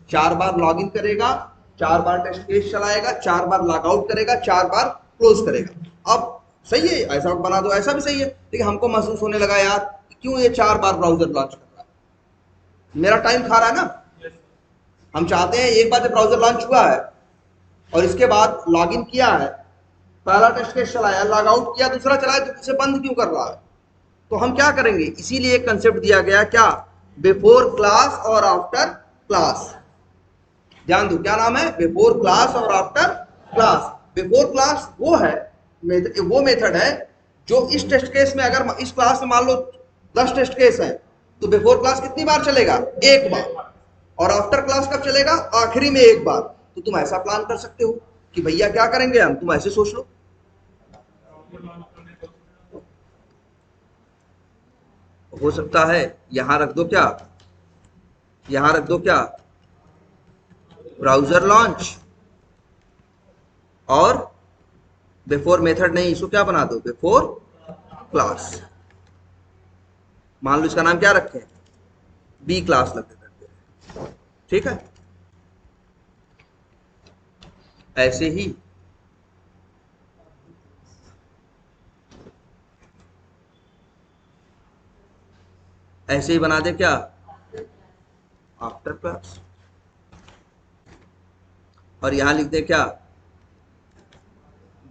Speaker 1: 4 बार लॉगिन करेगा, 4 बार टेस्ट केस चलाएगा, 4 बार लॉग आउट करेगा, 4 बार क्लोज करेगा। अब सही है, ऐसा बना दो, ऐसा भी सही है, लेकिन हमको महसूस होने लगा यार क्यों ये 4 बार ब्राउजर लॉन्च कर रहा है, मेरा टाइम खा रहा है ना। हम चाहते हैं एक बार जब ब्राउजर लॉन्च हुआ है और इसके बाद लॉगिन किया है, पहला टेस्ट केस चलाया, लॉग आउट किया, दूसरा चलाया, तो इसे बंद क्यों कर रहा है? तो हम क्या करेंगे, इसीलिए एक कंसेप्ट दिया गया, क्या, बिफोर क्लास और आफ्टर क्लास। ध्यान दो, क्या नाम है, बिफोर क्लास और आफ्टर क्लास। बिफोर क्लास वो है, वो मेथड है जो इस टेस्ट केस में, अगर इस क्लास में मान लो 10 टेस्ट केस है, तो बिफोर क्लास कितनी बार चलेगा, एक बार, और आफ्टर क्लास कब चलेगा, आखिरी में एक बार। तो तुम ऐसा प्लान कर सकते हो कि भैया क्या करेंगे हम, तुम ऐसे सोच लो, हो सकता है यहां रख दो, क्या यहां रख दो, क्या, ब्राउजर लॉन्च, और बिफोर मेथड नहीं, इसको क्या बना दो, बिफोर क्लास। मान लो इसका नाम क्या रखें, बी क्लास लग करते हैं, ठीक है। ऐसे ही बना दे, क्या, आफ्टर क्लास, और यहां लिख दे क्या,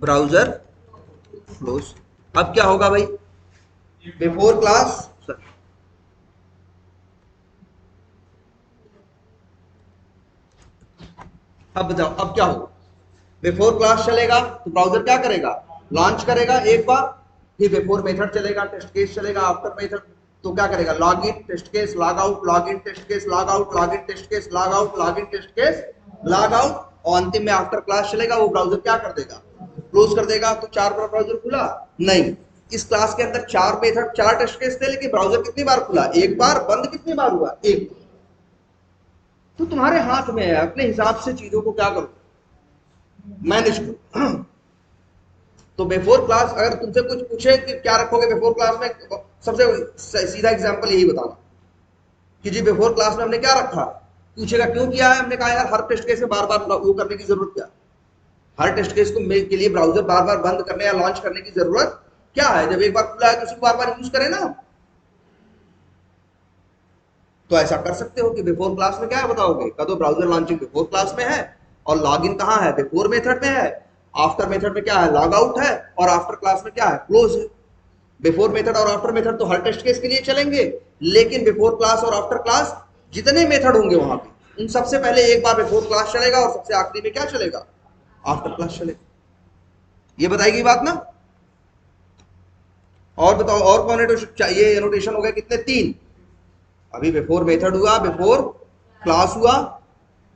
Speaker 1: ब्राउजर क्लोज। अब क्या होगा भाई, बिफोर क्लास, अब बताओ अब क्या होगा, बिफोर क्लास चलेगा तो ब्राउजर क्या करेगा, लॉन्च करेगा एक बार, फिर बिफोर मेथड चलेगा, टेस्ट केस चलेगा, आफ्टर मेथड तो क्या करेगा, log in test case log out, log in test case log out, log in test case log out, log in test case log out, और अंतिम में आफ्टर क्लास चलेगा, वो ब्राउजर क्या कर देगा, क्लोज कर देगा। तो 4 बार ब्राउजर खुला नहीं, इस क्लास के अंदर 4 मेथड 4 टेस्ट केस थे, लेकिन ब्राउजर कितनी बार खुला, एक बार, बंद कितनी बार हुआ, एक। तो तुम्हारे हाथ में है, अपने हिसाब से चीजों को क्या करो, मैनेज करो। तो बिफोर क्लास अगर तुमसे कुछ पूछे कि क्या रखोगे बिफोर क्लास में, सबसे सीधा एग्जांपल यही बताना कि जी बिफोर क्लास में हमने क्या रखा, पूछेगा क्यों किया है, हमने कहा यार हर टेस्ट केस में बार बार वो करने की जरूरत क्या, हर टेस्ट केस को के लिए ब्राउजर बार बार बंद करने या लॉन्च करने की जरूरत क्या है, जब एक बार खुला है तो उसको बार बार यूज करें ना। तो ऐसा कर सकते हो कि बिफोर क्लास में क्या बताओगे, कदो ब्राउजर लॉन्चिंग बिफोर क्लास में है, और लॉगिन कहां है, बिफोर मेथड में है, आफ्टर मेथड में क्या है, लॉग आउट है, और आफ्टर क्लास में क्या है, क्लोज है। बिफोर मेथड और आफ्टर मेथड तो हर टेस्ट केस के लिए चलेंगे, लेकिन बिफोर क्लास और आफ्टर क्लास जितने मेथड होंगे वहां पे, उन सबसे पहले एक बार बिफोर क्लास चलेगा, और सबसे आखिरी में क्या चलेगा, आफ्टर क्लास चलेगा। ये बताएगी बात ना। और बताओ और कौन चाहिए, एनोटेशन हो गया कितने, 3। अभी बिफोर मेथड हुआ, बिफोर क्लास हुआ,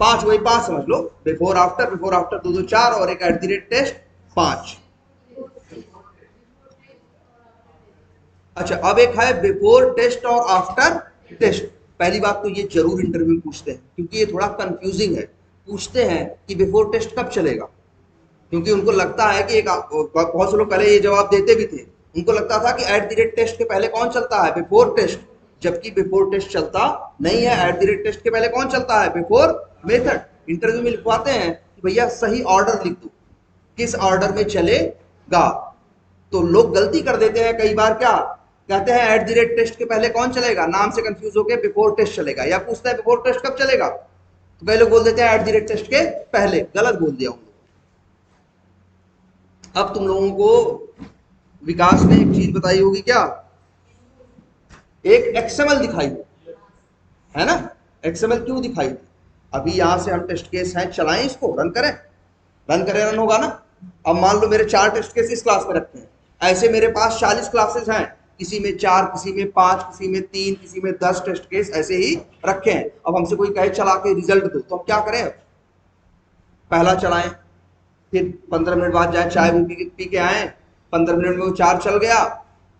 Speaker 1: 5, वही 5 समझ लो, बिफोर आफ्टर 2 2 4, और एक @टेस्ट 5। अच्छा, अब एक है बिफोर टेस्ट और आफ्टर टेस्ट। पहली बात तो ये जरूर इंटरव्यू में पूछते हैं, क्योंकि ये थोड़ा कंफ्यूजिंग है। पूछते हैं कि बिफोर टेस्ट कब चलेगा, क्योंकि उनको लगता है कि बहुत से लोग पहले ये जवाब देते भी थे, उनको लगता था कि @टेस्ट के पहले कौन चलता है, बिफोर टेस्ट, जबकि बिफोर टेस्ट चलता नहीं है। @टेस्ट के पहले कौन चलता है, बिफोर मेथड। इंटरव्यू में लिखवाते हैं कि भैया सही ऑर्डर लिख दो, किस ऑर्डर में चलेगा। तो लोग गलती कर देते हैं कई बार, क्या कहते हैं, @टेस्ट के पहले कौन चलेगा, नाम से कंफ्यूज होकर बिफोर टेस्ट चलेगा, या पूछता है बिफोर टेस्ट कब चलेगा, तो कई लोग बोल देते हैं @टेस्ट के पहले, गलत बोल दिया। अब तुम लोगों को विकास ने एक चीज बताई होगी, क्या, एक एक्सएमएल दिखाई है ना। एक्सएमएल क्यों दिखाई थी, अभी यहां से हम टेस्ट केस हैं, चलाएं इसको, रन करें, रन होगा ना। अब मान लो मेरे 4 टेस्ट केस इस क्लास में रखते हैं, ऐसे मेरे पास 40 क्लासेस हैं, किसी में 4, किसी में 5, किसी में 3, किसी में 10 टेस्ट केस ऐसे ही रखे हैं। अब हमसे कोई कहे चला के रिजल्ट दो, तो हम क्या करें, पहला चलाएं, फिर 15 मिनट बाद जाए चाय पी के आए, 15 मिनट में वो 4 चल गया,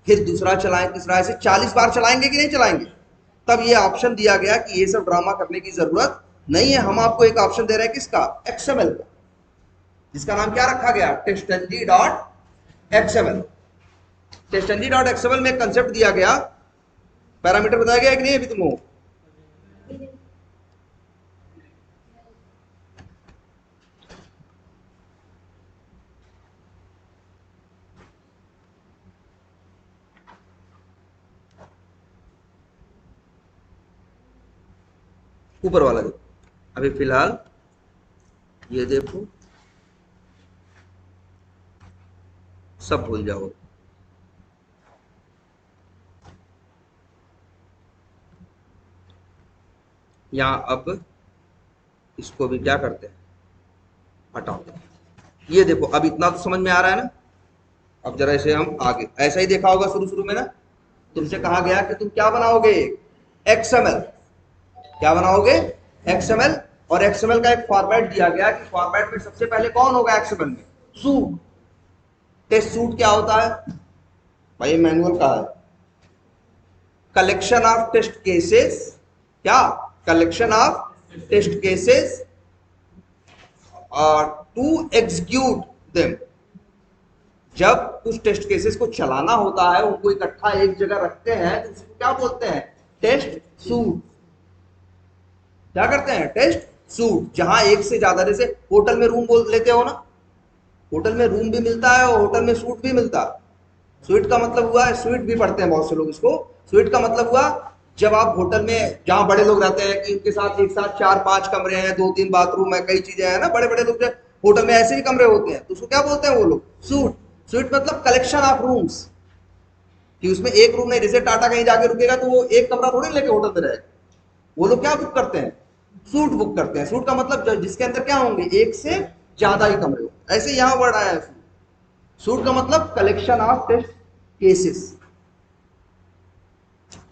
Speaker 1: फिर दूसरा चलाएं, तीसरा, ऐसे 40 बार चलाएंगे कि नहीं चलाएंगे। तब ये ऑप्शन दिया गया कि ये सब ड्रामा करने की जरूरत नहीं है, हम आपको एक ऑप्शन दे रहे हैं, किसका, एक्सएमएल का, जिसका नाम क्या रखा गया, testng.xml। testng.xml में कंसेप्ट दिया गया, पैरामीटर बताया गया कि नहीं अभी तुमको, ऊपर वाला देखो, अभी फिलहाल ये देखो, सब भूल जाओ। यहां अब इसको भी क्या करते हैं, हटाओ। ये देखो, अब इतना तो समझ में आ रहा है ना। अब जरा इसे हम आगे, ऐसा ही देखा होगा शुरू शुरू में ना, तुमसे कहा गया कि तुम क्या बनाओगे, एक्सएमएल। क्या बनाओगे, एक्सएमएल। और एक्सएमएल का एक फॉर्मेट दिया गया कि फॉर्मेट में सबसे पहले कौन होगा एक्सएमएल में, सूट। टेस्ट सूट क्या होता है भाई, मैनुअल का है, कलेक्शन ऑफ टेस्ट केसेस। क्या, कलेक्शन ऑफ टेस्ट केसेस और टू एग्जीक्यूट देम। जब कुछ टेस्ट केसेस को चलाना होता है, उनको इकट्ठा एक जगह रखते हैं, तो उसको क्या बोलते हैं, टेस्ट सूट। क्या करते हैं, टेस्ट सूट। जहां एक से ज्यादा, जैसे होटल में रूम बोल लेते हो ना, होटल में रूम भी मिलता है और होटल में सूट भी मिलता है। स्वीट का मतलब हुआ, स्वीट भी पढ़ते हैं बहुत से लोग इसको। स्वीट का मतलब हुआ जब आप होटल में, जहां बड़े लोग रहते हैं कि इनके साथ एक साथ 4-5 कमरे हैं, 2-3 बाथरूम है, कई चीजें हैं ना, बड़े बड़े लोग होटल में ऐसे ही कमरे होते हैं, तो उसको क्या बोलते हैं वो लोग, सूट। स्वीट मतलब कलेक्शन ऑफ रूम्स, कि उसमें एक रूम नहीं, जैसे टाटा कहीं जाके रुकेगा तो वो एक कमरा थोड़ी लेके होटल में रहेगा, वो लोग क्या बुक करते हैं, सूट बुक करते हैं। सूट का मतलब जिसके अंदर क्या होंगे, एक से ज्यादा ही कमरे होंगे। ऐसे यहां वर्ड आया है सूट। सूट का मतलब कलेक्शन ऑफ टेस्ट केसेस।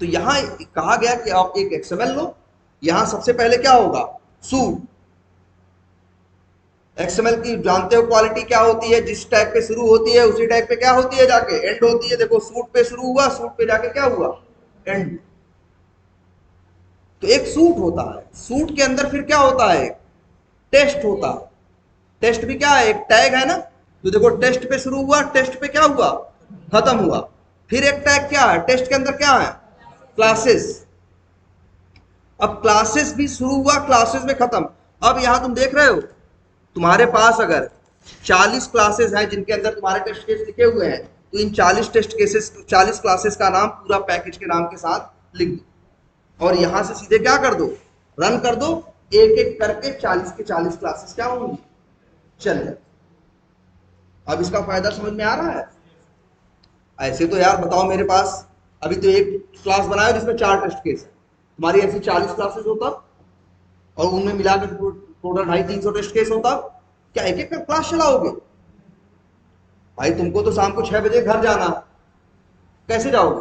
Speaker 1: तो यहां कहा गया कि आप एक एक्सएमएल लो, यहां सबसे पहले क्या होगा, सूट। एक्सएमएल की जानते हो क्वालिटी क्या होती है, जिस टाइप पे शुरू होती है उसी टाइप पे क्या होती है, जाके एंड होती है। देखो सूट पे शुरू हुआ, सूट पे जाके क्या हुआ, एंड। तो एक सूट होता है, सूट के अंदर फिर क्या होता है, टेस्ट होता है। टेस्ट भी क्या है, एक टैग है ना। तो देखो टेस्ट पे शुरू हुआ, टेस्ट पे क्या हुआ, खत्म हुआ। फिर एक टैग क्या है, टेस्ट के अंदर क्या है, क्लासेस। अब क्लासेस भी शुरू हुआ, क्लासेस में खत्म। अब यहां तुम देख रहे हो, तुम्हारे पास अगर 40 क्लासेस हैं जिनके अंदर तुम्हारे टेस्ट केस लिखे हुए हैं, तो इन 40 टेस्ट केसेस, 40 क्लासेस का नाम पूरा पैकेज के नाम के साथ लिख दो, और यहां से सीधे क्या कर दो, रन कर दो। एक एक करके 40 के 40 क्लासेस क्या होंगी, चल। अब इसका फायदा समझ में आ रहा है। ऐसे तो यार बताओ, मेरे पास अभी तो एक क्लास बनाया जिसमें 4 टेस्ट केस है, तुम्हारी ऐसी 40 क्लासेस होता, और उनमें मिलाकर टोटल 250-300 टेस्ट केस होता, क्या एक एक क्लास चलाओगे भाई? तुमको तो शाम को 6 बजे घर जाना, कैसे जाओगे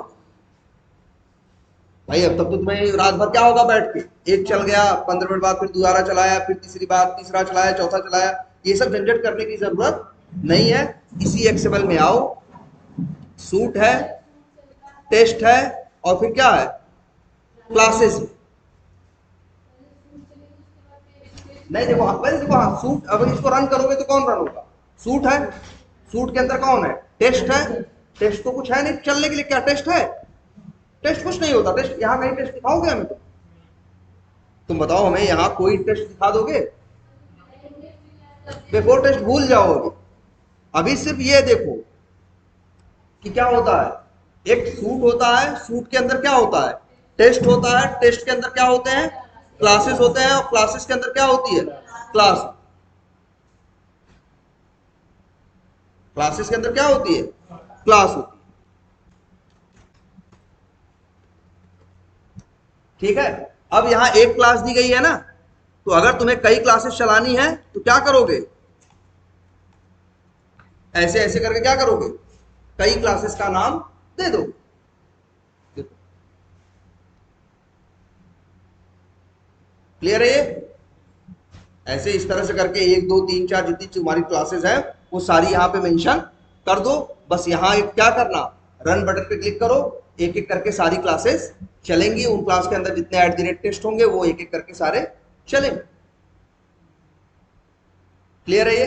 Speaker 1: भाई? अब तब तो तुम्हें रात भर क्या होगा, बैठ के एक चल गया, 15 मिनट बाद फिर दोबारा चलाया, फिर तीसरी बार तीसरा चलाया, चौथा चलाया, ये सब झंझट करने की जरूरत नहीं है। इसी एक्सेबल में आओ, सूट है, टेस्ट है, और फिर क्या है, क्लासेस। नहीं देखो, पहले देखो, हाँ सूट, अगर इसको रन करोगे तो कौन रन होगा, सूट है। सूट के अंदर कौन है, टेस्ट है। टेस्ट तो कुछ है नहीं चलने के लिए, क्या टेस्ट है, टेस्ट कुछ नहीं होता। टेस्ट यहाँ कहीं टेस्ट दिखाओगे हमें? तुम बताओ हमें, यहाँ कोई टेस्ट दिखा दोगे? बिफोर टेस्ट भूल जाओ। अभी सिर्फ ये देखो कि क्या होता है, एक सूट होता है, सूट के अंदर क्या होता है, टेस्ट होता है, टेस्ट के अंदर क्या होते हैं, क्लासेस होते हैं, और क्लासेस के अंदर क्या होती है, क्लास। क्लासेस के अंदर क्या होती है, क्लास होती है। ठीक है। अब यहां एक क्लास दी गई है ना, तो अगर तुम्हें कई क्लासेस चलानी है तो क्या करोगे, ऐसे ऐसे करके क्या करोगे, कई क्लासेस का नाम दे दो। क्लियर है ये? ऐसे इस तरह से करके 1 2 3 4 जितनी तुम्हारी क्लासेस है वो सारी यहां पे मेंशन कर दो। बस यहां एक क्या करना, रन बटन पे क्लिक करो, एक एक करके सारी क्लासेस चलेंगी। उन क्लास के अंदर जितने @टेस्ट होंगे वो एक एक करके सारे चलेंगे। क्लियर है ये?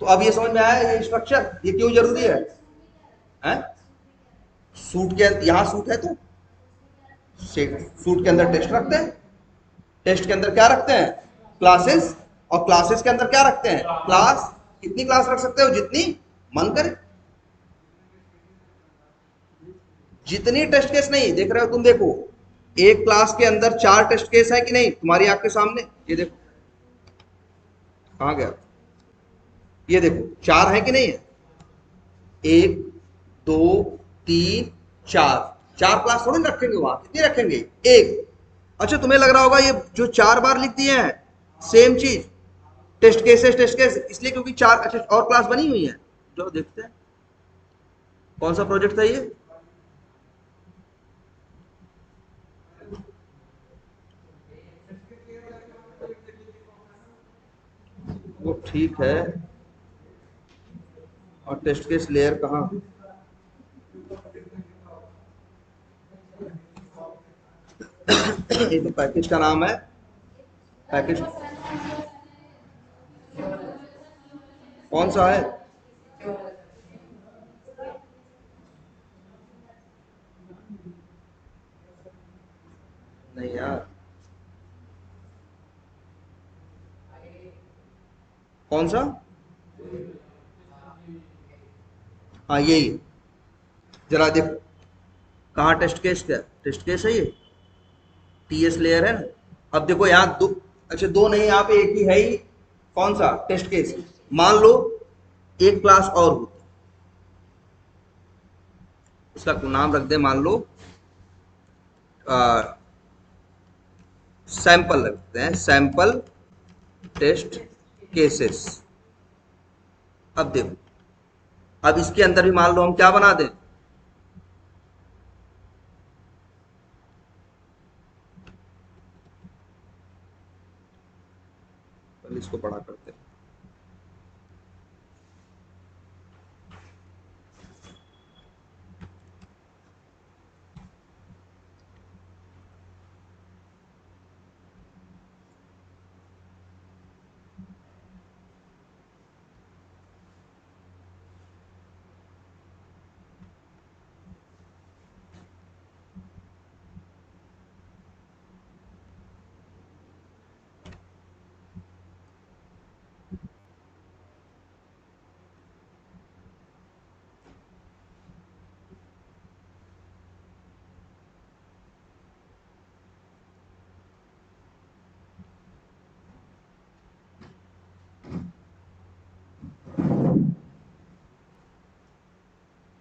Speaker 1: तो अब ये समझ में आया ये स्ट्रक्चर, ये क्यों जरूरी है, हैं? सूट के यहां सूट है तो सूट के अंदर टेस्ट रखते हैं, टेस्ट के अंदर क्या रखते हैं, क्लासेस, और क्लासेस के अंदर क्या रखते हैं, क्लास। कितनी क्लास रख सकते हो, जितनी मन करे। जितनी टेस्ट केस नहीं, देख रहे हो तुम, देखो एक क्लास के अंदर 4 टेस्ट केस है कि नहीं तुम्हारी आंख के सामने, ये देखो कहां गया, ये देखो 4 है कि नहीं है, 1 2 3 4, 4 क्लास थोड़ी रखेंगे वहां, कितनी रखेंगे, एक। अच्छा तुम्हें लग रहा होगा ये जो 4 बार लिख दिए हैं सेम चीज, टेस्ट केस इसलिए क्योंकि 4 अच्छा और क्लास बनी हुई है, जो देखते हैं कौन सा प्रोजेक्ट था ये, वो ठीक है, और टेस्ट केस लेयर कहाँ, ये तो पैकेज का नाम है, पैकेज कौन सा है, नहीं यार, कौन सा, हाँ यही, जरा देखो कहाँ टेस्ट केस, क्या टेस्ट केस है ये, टीएस लेयर है ना। अब देखो यहाँ दो, अच्छा दो नहीं, यहाँ पे एक ही है ही, कौन सा टेस्ट केस, मान लो एक क्लास और होती, उसका नाम रख दे, मान लो सैंपल रखते हैं, सैंपल टेस्ट केसेस। अब देखो, अब इसके अंदर भी मान लो हम क्या बना दें, इसको बड़ा करते हैं,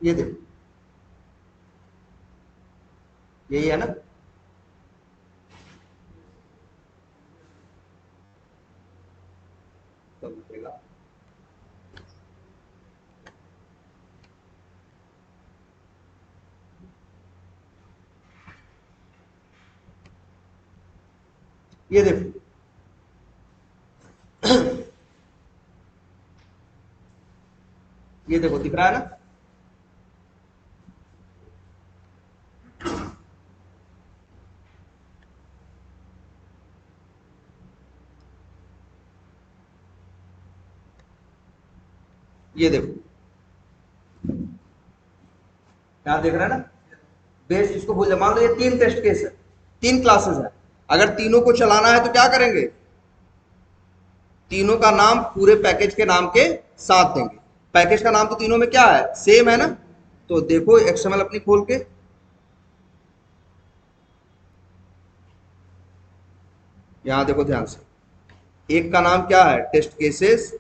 Speaker 1: ये देखो यही है ना, तो लिखेगा ये देखो ये देखो दिख रहा है ना, ये देखो यहाँ देख रहा है ना, बेस इसको भूल जा, मान लो ये 3 टेस्ट केस है, 3 क्लासेस है, अगर तीनों को चलाना है तो क्या करेंगे, तीनों का नाम पूरे पैकेज के नाम के साथ देंगे, पैकेज का नाम तो तीनों में क्या है, सेम है ना, तो देखो एक्सएमएल अपनी खोल के, यहां देखो ध्यान से, एक का नाम क्या है टेस्ट केसेस,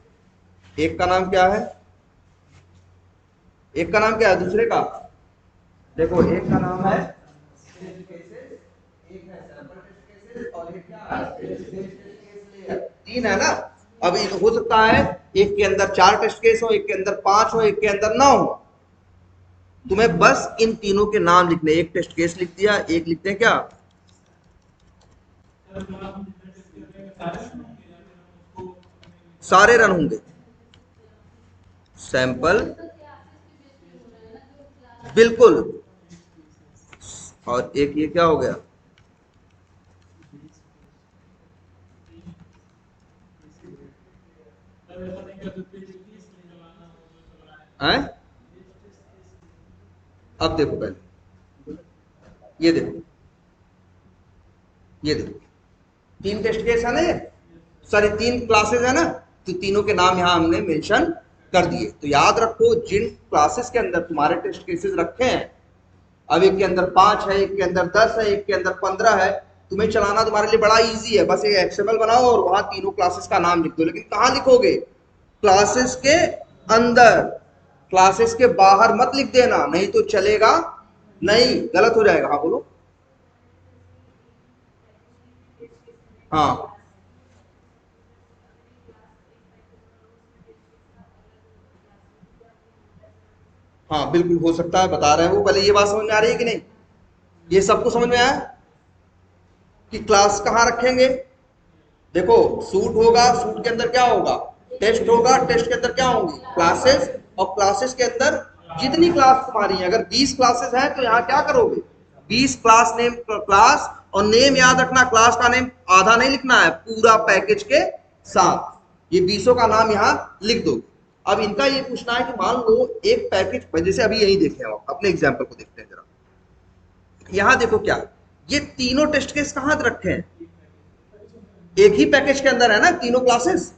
Speaker 1: एक का नाम क्या है, एक का नाम क्या है दूसरे का, देखो एक का नाम है टेस्ट केसेस, एक है सैंपल टेस्ट केसेस, और एक क्या है टेस्ट केस, 3 है ना। अब हो सकता है एक के अंदर 4 टेस्ट केस हो, एक के अंदर 5 हो, एक के अंदर 9 हो, तुम्हें बस इन तीनों के नाम लिखने, एक टेस्ट केस लिख दिया, एक लिखते हैं क्या, सारे रन होंगे, सैंपल बिल्कुल, और एक ये क्या हो गया, हैं? अब देखो पहले, ये देखो, ये देखो 3 टेस्ट केस है ना, सॉरी 3 क्लासेस है ना, तो तीनों के नाम यहां हमने मेंशन कर दिए। तो याद रखो जिन क्लासेस के अंदर तुम्हारे टेस्ट केसेस रखे हैं, अब एक के अंदर 5 है, एक के अंदर 10 है, एक के अंदर 15 है। तुम्हें चलाना तुम्हारे लिए बड़ा इजी है, बस एक एक्सएमएल बनाओ और वहां तीनों क्लासेस का नाम लिख दो। लेकिन कहां लिखोगे? क्लासेस के अंदर, क्लासेस के बाहर मत लिख देना, नहीं तो चलेगा नहीं, गलत हो जाएगा। हाँ बोलो। हाँ हाँ बिल्कुल हो सकता है, बता रहे हैं वो। पहले ये बात समझ में आ रही है कि नहीं? ये सबको समझ में आया कि क्लास कहाँ रखेंगे? देखो, सूट होगा, सूट के अंदर क्या होगा? टेस्ट होगा, टेस्ट के अंदर क्या होंगी? क्लासेस। और क्लासेस के अंदर जितनी क्लास तुम्हारी है, अगर 20 क्लासेस हैं तो यहाँ क्या करोगे? 20 क्लास नेम, क्लास और नेम याद रखना, क्लास का नेम आधा नहीं लिखना है, पूरा पैकेज के साथ ये 20 का नाम यहाँ लिख दो। अब इनका ये पूछना है कि मान लो एक पैकेज, जैसे अभी यही देखे हम अपने एग्जाम्पल को देखते हैं जरा। यहाँ देखो क्या, ये तीनों टेस्ट केस कहाँ रखे हैं? एक ही पैकेज के अंदर है ना तीनों क्लासेस,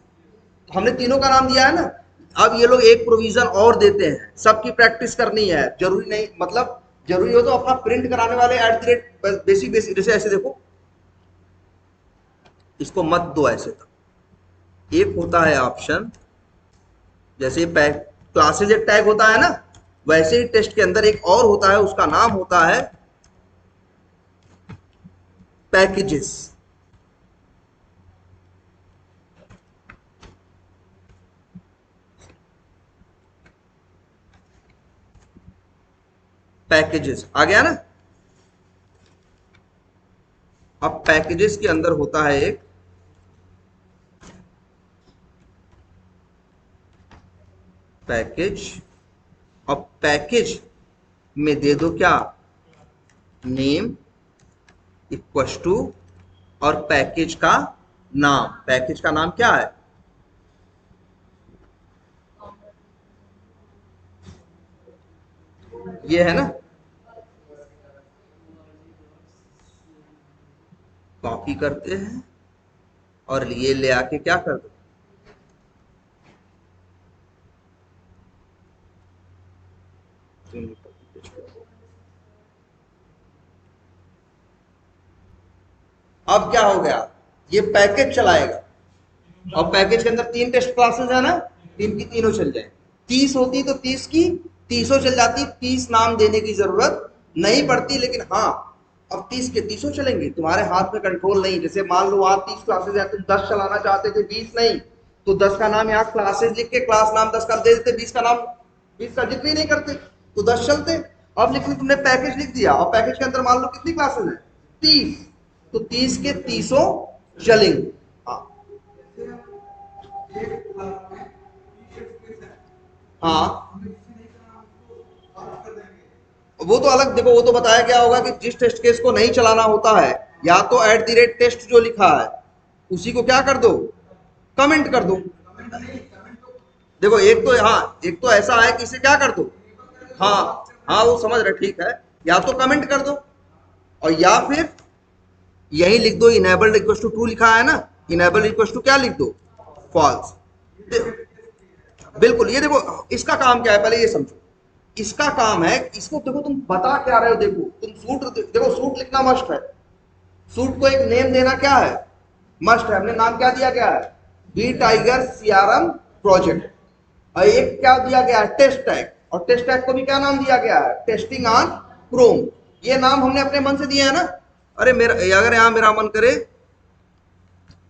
Speaker 1: तो हमने तीनों का नाम दिया है ना। अब ये लोग एक प्रोविजन और देते हैं, सबकी प्रैक्टिस करनी है, जरूरी नहीं, मतलब जरूरी हो तो अपना प्रिंट कराने वाले @ बेसिक बेसिक, जैसे ऐसे देखो, इसको मत दो ऐसे तक। एक होता है ऑप्शन, जैसे क्लासेज एक टैग होता है ना, वैसे ही टेस्ट के अंदर एक और होता है, उसका नाम होता है पैकेजेस। पैकेजेस आ गया ना? अब पैकेजेस के अंदर होता है एक पैकेज, और पैकेज में दे दो क्या? नेम इक्वल टू, और पैकेज का नाम, पैकेज का नाम क्या है? ये है ना। कॉपी करते हैं और ये ले आके क्या कर दो? अब क्या हो गया? ये पैकेज चलाएगा, और पैकेज के अंदर 3 टेस्ट क्लासेस है ना, 3 की तीनों चल जाए। 30 होती तो 30 की 30 चल जाती, 30 नाम देने की जरूरत नहीं पड़ती। लेकिन हाँ, अब 30 के 30 चलेंगे, तुम्हारे हाथ में कंट्रोल नहीं। जैसे मान लो वहां 30 क्लासेस है, तुम 10 चलाना चाहते थे, 20 नहीं, तो 10 का नाम यहाँ क्लासेस लिख के क्लास नाम 10 का दे देते, 20 का नाम, 20 का जिक्र ही नहीं करते, तो 10 चलते। अब लेकिन तुमने पैकेज लिख दिया, और पैकेज के अंदर मान लो कितनी क्लासेस है? 30, तो 30 के 30 चलेंगे। हाँ हाँ, वो तो अलग, देखो वो तो बताया गया होगा कि जिस टेस्ट केस को नहीं चलाना होता है, या तो @टेस्ट जो लिखा है उसी को क्या कर दो? कमेंट कर दो। देखो एक तो, हाँ एक तो ऐसा है कि इसे क्या कर दो, हाँ हाँ वो समझ रहे, ठीक है, या तो कमेंट कर दो, और या फिर यही लिख दो, इनेबल्ड इक्वल टू ट्रू लिखा है ना, इनेबल्ड इक्वल टू क्या लिख दो? फॉल्स। बिल्कुल, ये देखो इसका काम क्या है, पहले ये समझो। इसका काम है, इसको देखो तुम बता क्या रहे हो, देखो तुम सूट, देखो सूट लिखना मस्ट है, सूट को एक नेम देना क्या है? मस्ट है। हमने नाम क्या दिया गया है? B tiger CRM project. और एक क्या दिया गया है? Test tag. और टेस्ट टैग को भी क्या नाम दिया गया है? Testing on Chrome. ये नाम हमने अपने मन से दिया है ना। अरे मेरा, अगर यहां मेरा मन करे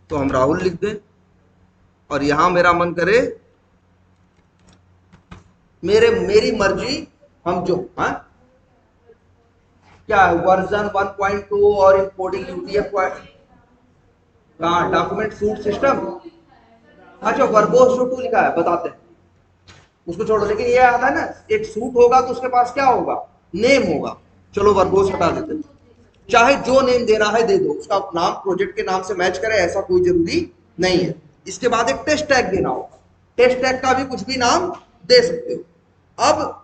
Speaker 1: तो हम राहुल लिख दें, और यहां मेरा मन करे, मेरी मर्जी, हम जो, हाँ क्या है, वर्जन 1.2 और इंपोर्टिंग यूटीएफ कहाँ? Document shoot system. अच्छा, वर्बोस जो 2 लिखा है, बताते हैं, उसको छोड़ो। लेकिन ये आता है ना, एक सूट होगा तो उसके पास क्या होगा? नेम होगा। चलो वर्बोस हटा देते हैं, चाहे जो नेम देना है दे दो, उसका नाम प्रोजेक्ट के नाम से मैच करे ऐसा कोई जरूरी नहीं है। इसके बाद एक टेस्ट टैग देना होगा, टेस्ट टैग का भी कुछ भी नाम दे सकते हो। अब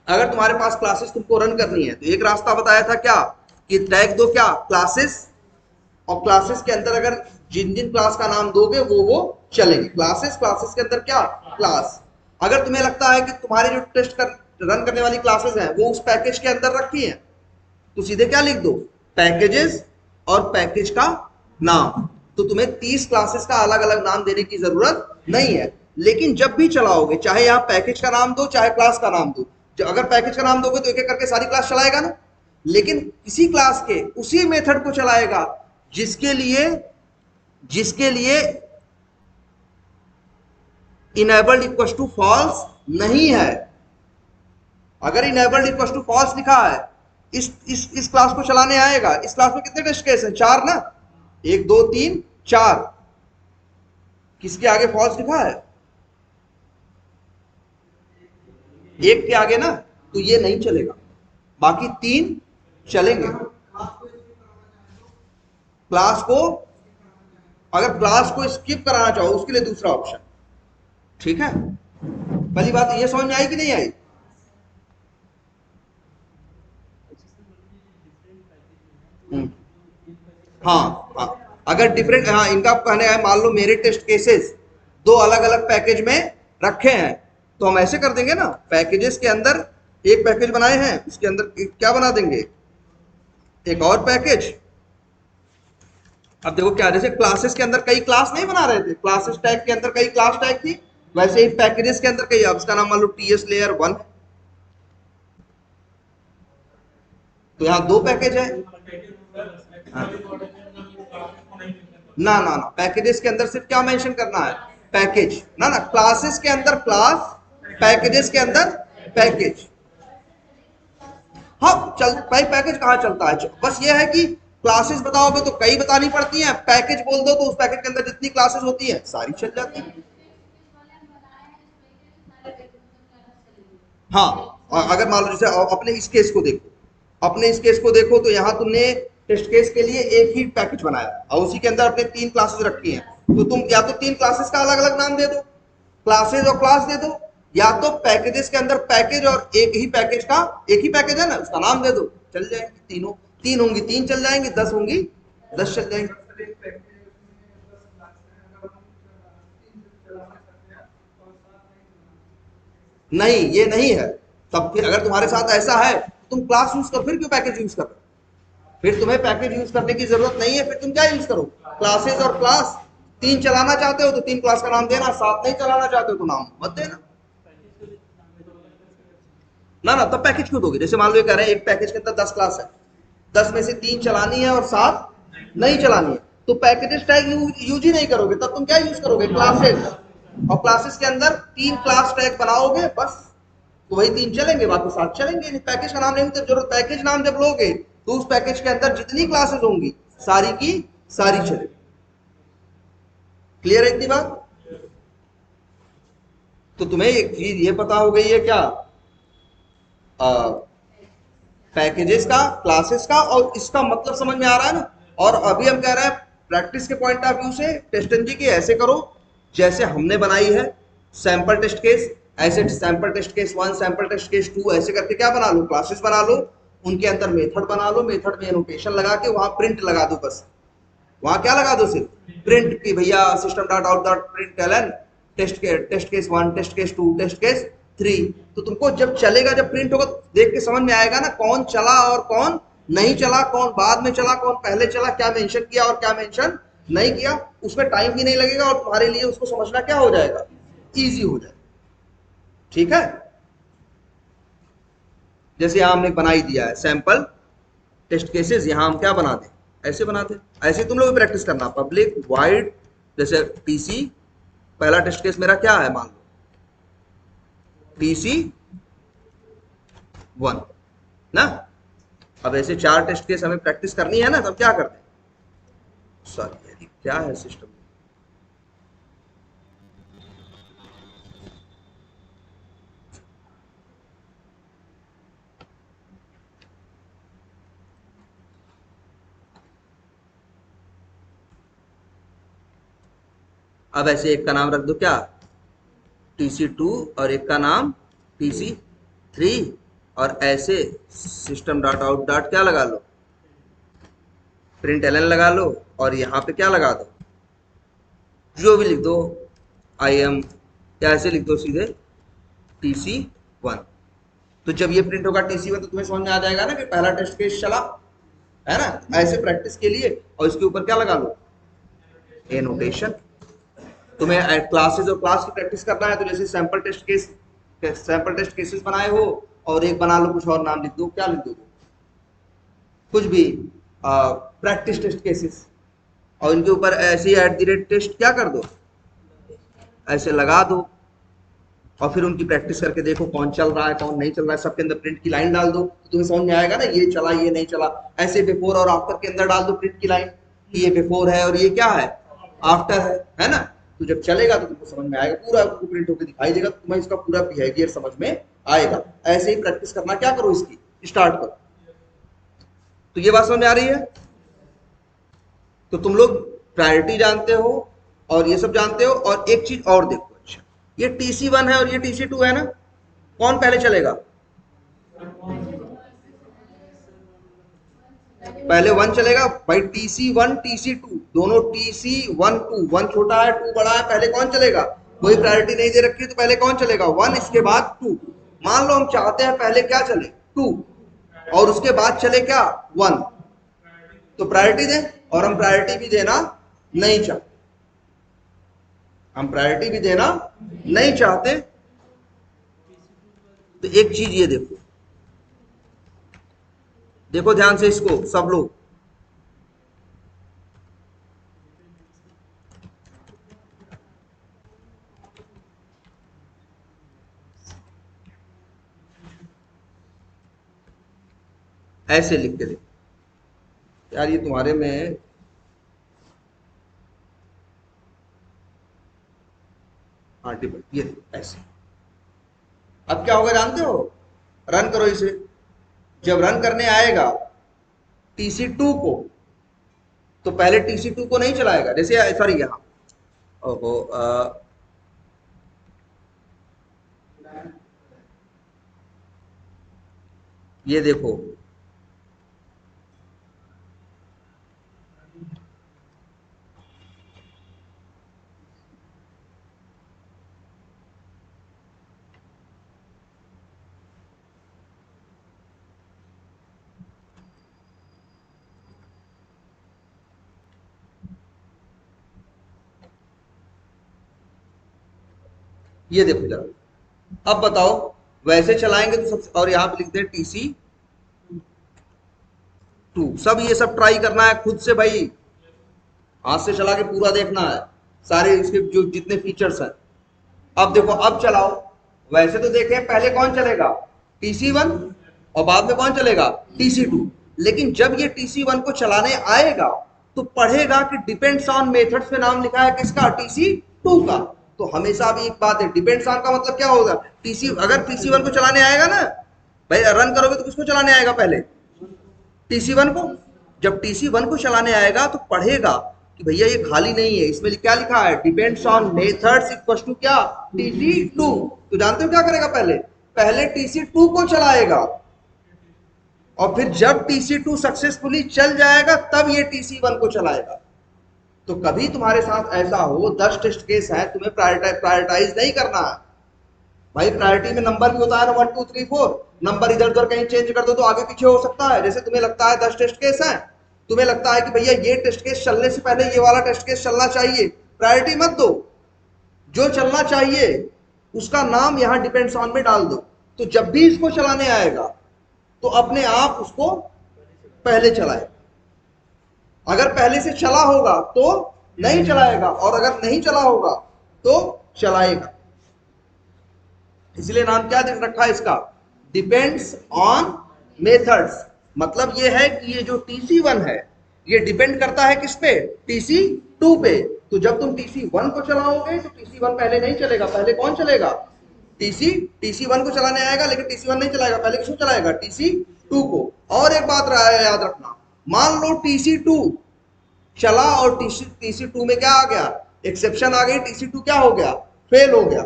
Speaker 1: अगर तुम्हारे पास क्लासेस तुमको रन करनी है, तो एक रास्ता बताया था क्या, कि टैग दो क्या? क्लासेस, और क्लासेस के अंदर अगर जिन जिन क्लास का नाम दोगे वो चलेंगे। क्लासेस, क्लासेस के अंदर क्या? क्लास। अगर तुम्हें लगता है कि तुम्हारे जो टेस्ट कर रन करने वाली क्लासेस हैं वो उस पैकेज के अंदर रखी हैं, तो सीधे क्या लिख दो, पैकेजेस और पैकेज का नाम। तो तुम्हें 30 क्लासेस का अलग अलग नाम देने की जरूरत नहीं है। लेकिन जब भी चलाओगे, चाहे यहां पैकेज का नाम दो चाहे क्लास का नाम दो, अगर पैकेज का नाम दोगे तो एक एक करके सारी क्लास चलाएगा ना, लेकिन किसी क्लास के उसी मेथड को चलाएगा जिसके लिए इनेबल्ड इक्वल टू फॉल्स नहीं है। अगर इनेबल्ड इक्वल टू फॉल्स लिखा है, इस क्लास को चलाने आएगा। इस क्लास में कितने टेस्ट केस हैं, 4 ना, 1 2 3 4। किसके आगे फॉल्स लिखा है, 1 के आगे ना, तो ये नहीं चलेगा, बाकी 3 चलेंगे। क्लास को, अगर क्लास को स्किप कराना चाहो उसके लिए दूसरा ऑप्शन। ठीक है, पहली बात ये समझ में आई कि नहीं आई? हाँ हाँ, अगर डिफरेंट, हाँ इनका कहने है, मान लो मेरे टेस्ट केसेस 2 अलग अलग पैकेज में रखे हैं, तो हम ऐसे कर देंगे ना, पैकेजेस के अंदर एक पैकेज बनाए हैं, उसके अंदर क्या बना देंगे, एक और पैकेज। अब देखो क्या, जैसे क्लासेस के अंदर कई क्लास नहीं बना रहे थे, क्लासेस टैग के अंदर कई क्लास टैग थी, वैसे ही पैकेजेस के अंदर कई, अब इसका नाम मान लो टीएस लेयर 1, तो यहाँ 2 पैकेज है। ना ना ना, पैकेजेस के अंदर सिर्फ क्या मेंशन करना है, पैकेज ना ना, क्लासेस के अंदर क्लास, पैकेजेस के अंदर पैकेज। हाँ चल भाई, पैकेज कहाँ चलता है, बस ये है कि क्लासेस बताओगे तो कई बतानी पड़ती हैं, पैकेज बोल दो तो उस पैकेज के अंदर जितनी क्लासेस होती हैं सारी चल जाती हैं। हाँ, अगर मान लो जैसे अपने इस केस को देखो, अपने इस केस को देखो, तो यहाँ तुमने टेस्ट केस के लिए एक ही पैकेज बनाया और उसी के अंदर अपने 3 क्लासेस रखी हैं, तो तुम या तो 3 क्लासेस का अलग अलग नाम दे दो, क्लासेस और क्लास दे दो, या तो पैकेजेस के अंदर पैकेज और एक ही पैकेज का, एक ही पैकेज है ना, उसका नाम दे दो, चल जाएंगे तीनों। 3 होंगी 3 चल जाएंगी, 10 होंगी 10 चल जाएंगे। नहीं, ये नहीं है। तब फिर अगर तुम्हारे साथ ऐसा है, तुम क्लास यूज करो, फिर क्यों पैकेज यूज कर रहे हो? फिर तुम्हें पैकेज यूज करने की जरूरत नहीं है, फिर तुम क्या यूज करो, क्लासेस और क्लास। 3 चलाना चाहते हो तो 3 क्लास का नाम देना, 7 नहीं चलाना चाहते हो तो नाम मत देना। ना ना, तब पैकेज क्यों दोगे? जैसे मान लो ये कह रहे हैं एक पैकेज के अंदर 10 क्लास है, 10 में से 3 चलानी है और 7 नहीं चलानी है, तो पैकेजेस टैग यूज ही नहीं करोगे, तब तुम क्या यूज करोगे, क्लासेस। और क्लासेस के अंदर 3 क्लास टैग बनाओगे बस, तो वही 3 चलेंगे, बाकी 7 चलेंगे नहीं। पैकेज का नाम नहीं होता जरूरत, पैकेज नाम जब लोगे तो उस पैकेज के अंदर जितनी क्लासेस होंगी सारी की सारी चलेगी। क्लियर है इतनी बात? तो तुम्हें एक चीज ये पता हो गई है क्या, पैकेजेस का, क्लासेस का, और इसका मतलब समझ में आ रहा है ना। और अभी हम कह रहे हैं प्रैक्टिस के पॉइंट ऑफ व्यू से, टेस्टनजी की ऐसे करो जैसे हमने बनाई है सैंपल टेस्ट केस, ऐसे sample test case 1, sample test case 2, ऐसे करके क्या बना लो, क्लासेस बना लो, उनके अंदर मेथड बना लो, मेथड में एनोटेशन लगा के वहां प्रिंट लगा दो बस। वहां क्या लगा दो, सिर्फ प्रिंट की भैया system dot out dot print L N test case 1, test case 2, test case 3। तो तुमको जब चलेगा, जब प्रिंट होगा, देख के समझ में आएगा ना कौन चला और कौन नहीं चला, कौन बाद में चला कौन पहले चला, क्या मेंशन किया और क्या मेंशन नहीं किया। उसमें टाइम भी नहीं लगेगा और तुम्हारे लिए उसको समझना क्या हो जाएगा, इजी हो जाएगा। ठीक है, जैसे यहां हमने बना ही दिया है सैंपल टेस्ट केसेस, यहां हम क्या बना दें, ऐसे बनाते, ऐसे तुम लोग भी प्रैक्टिस करना। पब्लिक वाइड, जैसे टीसी, पहला टेस्ट केस मेरा क्या है, मान लो टीसी 1 ना। अब ऐसे 4 टेस्ट केस हमें प्रैक्टिस करनी है ना, तो हम क्या करते हैं, सॉरी क्या है सिस्टम, अब ऐसे एक का नाम रख दो क्या, TC2, और एक का नाम TC3, और ऐसे सिस्टम डॉट आउट डॉट क्या लगा लो, प्रिंट एलन लगा लो, और यहाँ पे क्या लगा दो, जो भी लिख दो, IM, या ऐसे लिख दो सीधे TC1। तो जब ये प्रिंट होगा TC1 तो तुम्हें समझ में आ जाएगा ना कि पहला टेस्ट केस चला, है ना। ऐसे प्रैक्टिस के लिए, और इसके ऊपर क्या लगा लो, ए नोटेशन। तुम्हें क्लासेस और क्लास की प्रैक्टिस करना है तो जैसे सैंपल टेस्ट केसेस बनाए हो और एक बना लो, कुछ और नाम लिख दो, क्या लिख दो, कुछ भी, प्रैक्टिस टेस्ट केसेस, और इनके ऊपर ऐसे @टेस्ट क्या कर दो, ऐसे लगा दो, और फिर उनकी प्रैक्टिस करके देखो कौन चल रहा है कौन नहीं चल रहा है। सबके अंदर प्रिंट की लाइन डाल दो तो तुम्हें समझ में आएगा ना ये चला ये नहीं चला। ऐसे बिफोर और आफ्टर के अंदर डाल दो प्रिंट की लाइन कि ये बिफोर है और ये क्या है, आफ्टर है ना। तो जब चलेगा तो तुमको समझ में आएगा, पूरा प्रिंट होकर दिखाई देगा, तो तुम्हें इसका पूरा बिहेवियर समझ में आएगा। ऐसे ही प्रैक्टिस करना क्या करो, इसकी स्टार्ट करो। तो ये बात समझ में आ रही है। तो तुम लोग प्रायोरिटी जानते हो और ये सब जानते हो, और एक चीज और देखो, अच्छा ये TC1 है और ये TC2 है ना, कौन पहले चलेगा, पहले 1 चलेगा भाई। TC1 TC2 दोनों, TC1 2, 1 छोटा है 2 बड़ा है, पहले कौन चलेगा, कोई प्रायोरिटी नहीं दे रखी है तो पहले कौन चलेगा, 1, इसके बाद 2। मान लो हम चाहते हैं पहले क्या चले, 2, और उसके बाद चले क्या, 1, तो प्रायोरिटी दें, और हम प्रायोरिटी भी देना नहीं चाहते, हम प्रायोरिटी भी देना नहीं चाहते। तो एक चीज ये देखो, देखो ध्यान से इसको सब लोग, ऐसे लिख के देखो यार, ये तुम्हारे में ये ऐसे। अब क्या होगा जानते हो, रन करो इसे, जब रन करने आएगा TC2 को, तो पहले TC2 को नहीं चलाएगा, जैसे सॉरी यहाँ, ओहो ये देखो, ये देखो जरा, अब बताओ वैसे चलाएंगे तो सबसे, और यहां पे लिखते हैं TC2। सब ये सब ट्राई करना है खुद से भाई, हाथ से चला के पूरा देखना है, सारे इसके जो जितने फीचर्स हैं। अब देखो, अब चलाओ, वैसे तो देखें पहले कौन चलेगा, TC1, और बाद में कौन चलेगा, TC2। लेकिन जब ये TC1 को चलाने आएगा तो पढ़ेगा कि डिपेंड्स ऑन मेथड्स में नाम लिखा है किसका, TC2 का। तो हमेशा भी एक बात है, डिपेंड्स ऑन का मतलब क्या होगा, अगर TC1 को चलाने आएगा ना भाई, रन करोगे तो किसको चलाने आएगा, पहले TC1 को। जब TC1 को चलाने आएगा तो पढ़ेगा कि भैया ये खाली नहीं है, इसमें क्या लिखा है, depends on methods equals to क्या, TC2। तो जानते हो क्या करेगा, पहले TC2 को चलाएगा, और फिर जब TC2 सक्सेसफुली चल जाएगा तब ये TC1 को चलाएगा। तो कभी तुम्हारे साथ ऐसा हो 10 टेस्ट केस है, तुम्हें प्रायोरिटाइज नहीं करना है भाई। प्रायोरिटी में नंबर भी होता है ना, 1 2 3 4, नंबर इधर उधर कहीं चेंज कर दो तो आगे पीछे हो सकता है। जैसे तुम्हें लगता है 10 टेस्ट केस है, तुम्हें लगता है कि भैया ये टेस्ट केस चलने से पहले ये वाला टेस्ट केस चलना चाहिए, प्रायोरिटी मत दो, जो चलना चाहिए उसका नाम यहां डिपेंड्स ऑन में डाल दो। तो जब भी इसको चलाने आएगा तो अपने आप उसको पहले चलाए, अगर पहले से चला होगा तो नहीं चलाएगा, और अगर नहीं चला होगा तो चलाएगा। इसलिए नाम क्या रखा है इसका, डिपेंड्स ऑन मेथड्स। मतलब ये है कि ये जो TC1 है ये डिपेंड करता है किस पे, TC2 पे। तो जब तुम TC1 को चलाओगे तो TC1 पहले नहीं चलेगा, पहले कौन चलेगा, TC1 को चलाने आएगा, लेकिन TC1 नहीं चलाएगा, पहले किसको चलाएगा, TC2 को। और एक बात याद रखना, मान लो TC2 चला और TC2 में क्या आ गया, एक्सेप्शन आ गई, TC2 क्या हो गया, फेल हो गया,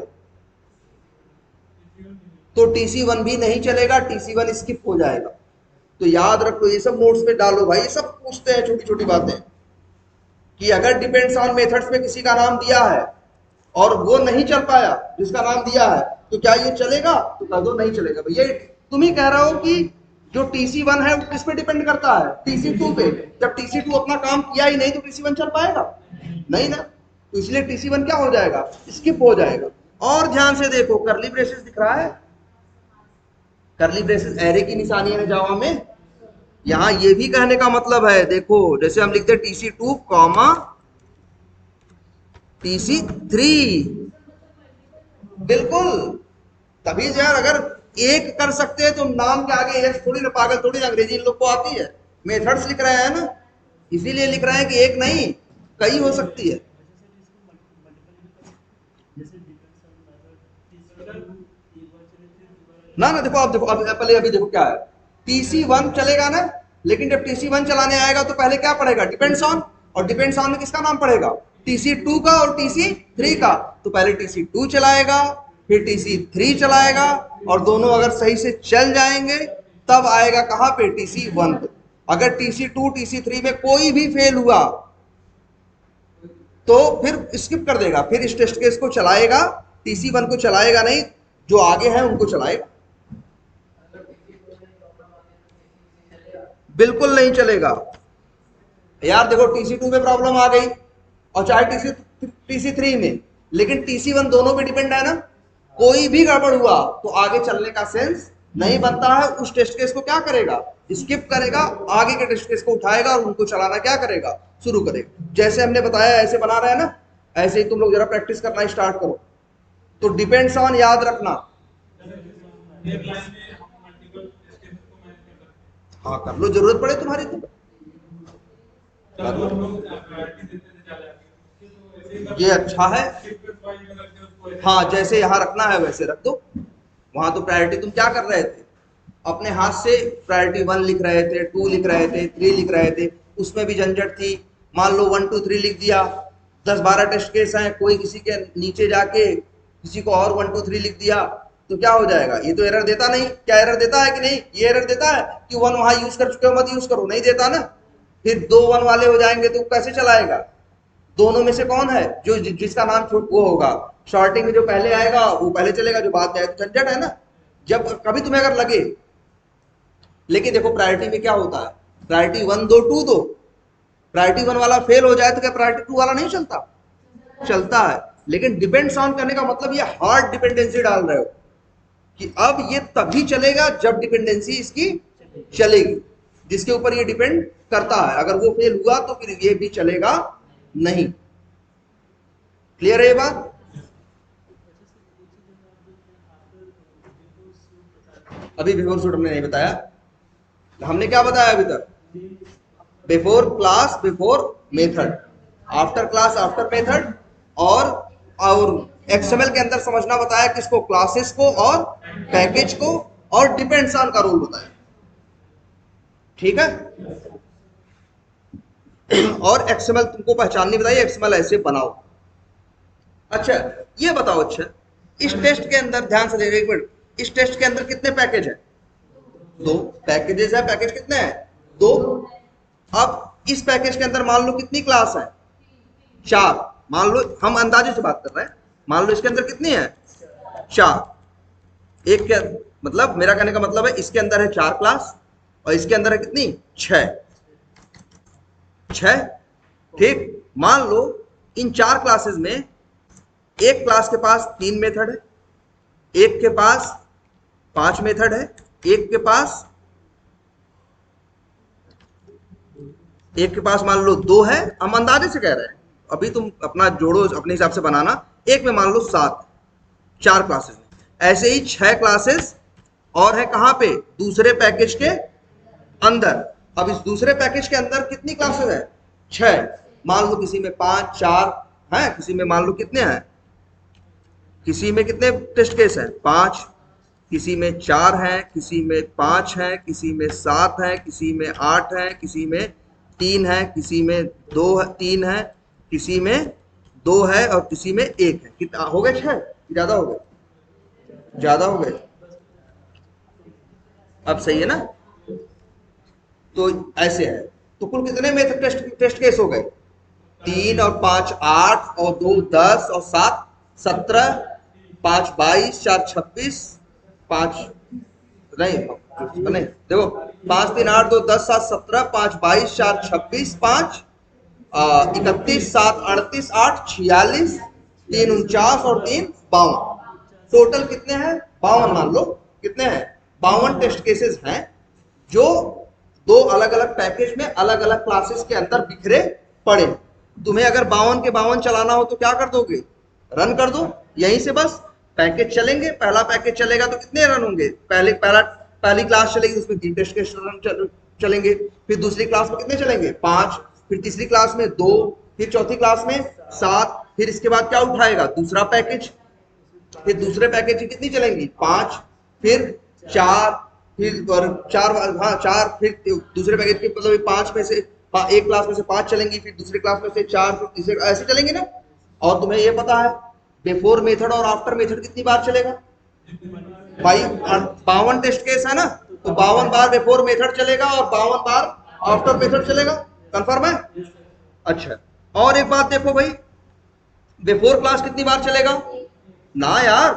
Speaker 1: तो TC1 भी नहीं चलेगा, TC1 स्किप हो जाएगा। तो याद रखो, ये सब नोट्स में डालो भाई, ये सब पूछते हैं छोटी छोटी बातें, कि अगर डिपेंड्स ऑन मेथड्स में किसी का नाम दिया है और वो नहीं चल पाया जिसका नाम दिया है, तो क्या ये चलेगा, तो कर दो नहीं चलेगा भैया, तुम ही कह रहे हो कि जो TC1 है वो किस पे डिपेंड करता है, TC2 पे। जब TC2 अपना काम किया ही नहीं तो TC1 चल पाएगा नहीं ना, तो इसलिए TC1 क्या हो जाएगा, स्किप हो जाएगा। और ध्यान से देखो करली ब्रेसेस दिख रहा है, करली ब्रेसेस एरे की निशानी है जावा में। यहां ये भी कहने का मतलब है, देखो जैसे हम लिखते हैं TC2 कॉमा TC3, बिल्कुल। तभी यार अगर एक कर सकते हैं तो नाम के आगे एक थोड़ी ना, पागल थोड़ी ना, अंग्रेजी इन लोग को आती है, मेथड्स लिख रहे हैं ना, इसीलिए लिख रहे हैं कि एक नहीं कई हो सकती है। ना ना देखो, आप देखो अब पहले अभी देखो क्या है, TC1 चलेगा ना, लेकिन जब TC1 चलाने आएगा तो पहले क्या पड़ेगा, डिपेंड्स ऑन, और डिपेंड्स ऑन में किसका नाम पड़ेगा, TC2 का और TC3 का। तो पहले TC2 चलाएगा फिर TC3 चलाएगा, और दोनों अगर सही से चल जाएंगे तब आएगा कहां पे, TC1 पे। अगर TC2 TC3 में कोई भी फेल हुआ तो फिर स्किप कर देगा, फिर इस टेस्ट केस को चलाएगा, TC1 को चलाएगा नहीं, जो आगे है उनको चलाएगा, बिल्कुल नहीं चलेगा। यार देखो TC2 में प्रॉब्लम आ गई और चाहे TC3 में, लेकिन TC1 दोनों पे डिपेंड है ना, कोई भी गड़बड़ हुआ तो आगे चलने का सेंस नहीं बनता है। उस टेस्ट केस को क्या करेगा, स्किप करेगा, आगे के टेस्ट केस को उठाएगा और उनको चलाना क्या करेगा, शुरू करेगा। जैसे हमने बताया ऐसे बना रहे हैं ना, ऐसे ही तुम लोग जरा प्रैक्टिस करना स्टार्ट करो। तो डिपेंड्स ऑन याद रखना, हाँ कर लो, जरूरत पड़े तुम्हारी तो कर लो, ये अच्छा है। हाँ जैसे यहाँ रखना है वैसे रख दो। वहां तो प्रायोरिटी तुम क्या कर रहे थे, अपने हाथ से प्रायोरिटी 1 लिख रहे थे, 2 लिख रहे थे, 3 लिख रहे थे, उसमें भी झंझट थी। मान लो 1 2 3 लिख दिया, 10-12 टेस्ट केस हैं, कोई किसी के नीचे जाके किसी को और 1 2 3 लिख दिया तो क्या हो जाएगा, ये तो एरर देता नहीं, क्या एरर देता है कि नहीं, ये एरर देता है कि 1 वहां यूज कर चुके हो मत यूज करो, नहीं देता ना। फिर 2 1 वाले हो जाएंगे तो कैसे चलाएगा, दोनों में से कौन है जो जिसका नाम वो होगा, शॉर्टिंग में जो पहले आएगा वो पहले चलेगा, जो बाद में आएगा, झंझट है ना। जब कभी तुम्हें अगर लगे, लेकिन देखो प्रायोरिटी में क्या होता है, प्रायोरिटी 1 2 2 दो, प्रायोरिटी 1 वाला फेल हो जाए तो क्या प्रायोरिटी 2 वाला नहीं चलता, चलता है। लेकिन डिपेंड्स ऑन करने का मतलब ये हार्ड डिपेंडेंसी डाल रहे हो कि अब ये तभी चलेगा जब डिपेंडेंसी इसकी चलेगी, जिसके ऊपर ये डिपेंड करता है। अगर वो फेल हुआ तो फिर ये भी चलेगा नहीं। क्लियर है ये बात? अभी बिफोर शूट हमने नहीं बताया, हमने क्या बताया अभी तक, before class before method, after class after method, और एक्सएमएल के अंदर समझना बताया किसको, क्लासेस को और पैकेज को, और डिपेंड्स ऑन का रूल बताया, ठीक है। और एक्सएमएल तुमको पहचाननी बताइए, एक्सएमएल ऐसे बनाओ। अच्छा ये बताओ, अच्छा इस टेस्ट के अंदर ध्यान से देखो एक मिनट, इस टेस्ट के अंदर कितने पैकेज है, 2 पैकेजेस है, पैकेज कितने हैं, 2। अब इस पैकेज के अंदर मान लो कितनी क्लास है, 4, मान लो, हम अंदाजे से बात कर रहे हैं, मान लो इसके अंदर कितनी है, 4। एक के मतलब मेरा कहने का मतलब है इसके अंदर है 4 क्लास और इसके अंदर है कितनी, 6, ठीक। मान लो इन 4 क्लासेस में एक क्लास के पास 3 मेथड है, एक के पास 5 मेथड है, एक के पास मान लो 2 है, हम अंदाजे से कह रहे हैं, अभी तुम अपना जोड़ो अपने हिसाब से बनाना। एक में मान लो 7, 4 क्लासेस में, ऐसे ही 6 क्लासेस और है कहां पे, दूसरे पैकेज के अंदर। अब इस दूसरे पैकेज के अंदर कितनी क्लासेस है, 6। मान लो किसी में 5 4 है, किसी में मान लो कितने हैं, किसी में कितने टेस्ट केस हैं, 5, किसी में 4 है, किसी में 5 है, किसी में 7 है, किसी में 8 है, किसी में 3 है, किसी में 2 3 है, किसी में 2 है और किसी में 1 है। कितना हो गए, 6, ज्यादा हो गए, ज्यादा हो गए, अब सही है ना। तो ऐसे है, तो कुल कितने मेथड टेस्ट केस हो गए, 3 और 5 8 और 2 10 और 7 17, 5 22, 4 26, 5 नहीं देखो 5 3 8 2 10 7 17 5 22 4 26 5 31 7 38 8 46 3 49 और 3 52 टोटल कितने हैं 52 मान लो कितने हैं 52 टेस्ट केसेस हैं जो दो अलग अलग पैकेज में अलग अलग क्लासेस के अंदर बिखरे पड़े। तुम्हें अगर 52 के 52 चलाना हो तो क्या कर दोगे रन कर दो यहीं से बस पैकेज चलेंगे। पहला पैकेज चलेगा तो कितने रन होंगे पहली क्लास चलेगी उसमें 3 टेस्ट केस रन चलेंगे, फिर दूसरी क्लास में कितने चलेंगे 5, फिर तीसरी क्लास में 2, फिर चौथी क्लास में 7, फिर इसके बाद क्या उठाएगा दूसरा पैकेज, फिर दूसरे पैकेज की कितनी चलेंगी 5, फिर 4, फिर 4 फिर दूसरे पैकेज के मतलब 5 में से एक क्लास में से 5 चलेंगी, फिर दूसरी क्लास में से 4, फिर तीसरे ऐसे चलेंगे ना। और तुम्हें ये पता है बिफोर मेथड और आफ्टर मेथड कितनी बार चलेगा भाई 52 टेस्ट केस है ना तो 52 बार बिफोर मेथड चलेगा और 52 बार आफ्टर मेथड चलेगा। कंफर्म है? अच्छा और एक बात देखो भाई बिफोर क्लास कितनी बार चलेगा ना यार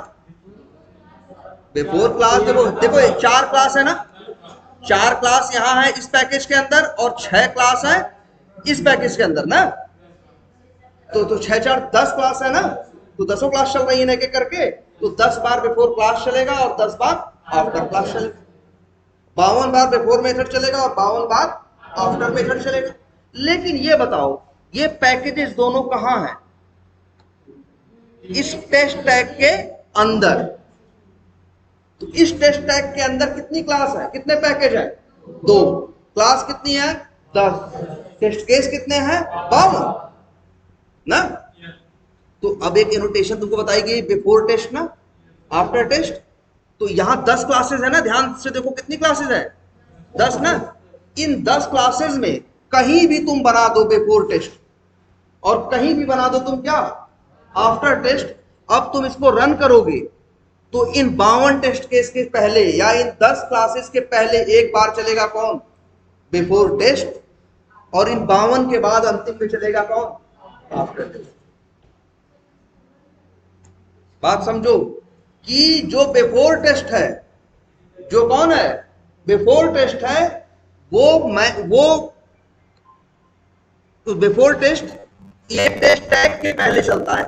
Speaker 1: बिफोर क्लास देखो 4 क्लास है ना 4 क्लास यहां है इस पैकेज के अंदर और 6 क्लास है इस पैकेज के अंदर ना तो 6 4 10 क्लास है ना तो 10 क्लास चल रही है एक एक करके तो 10 बार बिफोर क्लास चलेगा और 10 बार आफ्टर क्लास चलेगा। 52 बार बिफोर मेथड चलेगा और 52 बार आफ्टर मेथड चलेगा। लेकिन ये बताओ ये पैकेजेस दोनों कहां हैं इस टेस्ट टैग के अंदर। तो इस टेस्ट टैग के अंदर कितनी क्लास है कितने पैकेज है 2 क्लास कितनी है 10 टेस्ट केस कितने हैं 52 ना। तो अब एक एनोटेशन तुमको बताएगी बिफोर टेस्ट ना आफ्टर टेस्ट तो यहां 10 क्लासेस है ना ध्यान से देखो कितनी क्लासेस है 10 ना। इन 10 क्लासेस में कहीं भी तुम बना दो बिफोर टेस्ट और कहीं भी बना दो तुम क्या आफ्टर टेस्ट। अब तुम इसको रन करोगे तो इन 52 टेस्ट केस के पहले या इन 10 क्लासेस के पहले एक बार चलेगा कौन बिफोर टेस्ट और इन 52 के बाद अंतिम में चलेगा कौन आफ्टर टेस्ट। बात समझो कि जो बिफोर टेस्ट है जो कौन है बिफोर टेस्ट है वो बिफोर टेस्ट ये टेस्ट टैग के पहले चलता है।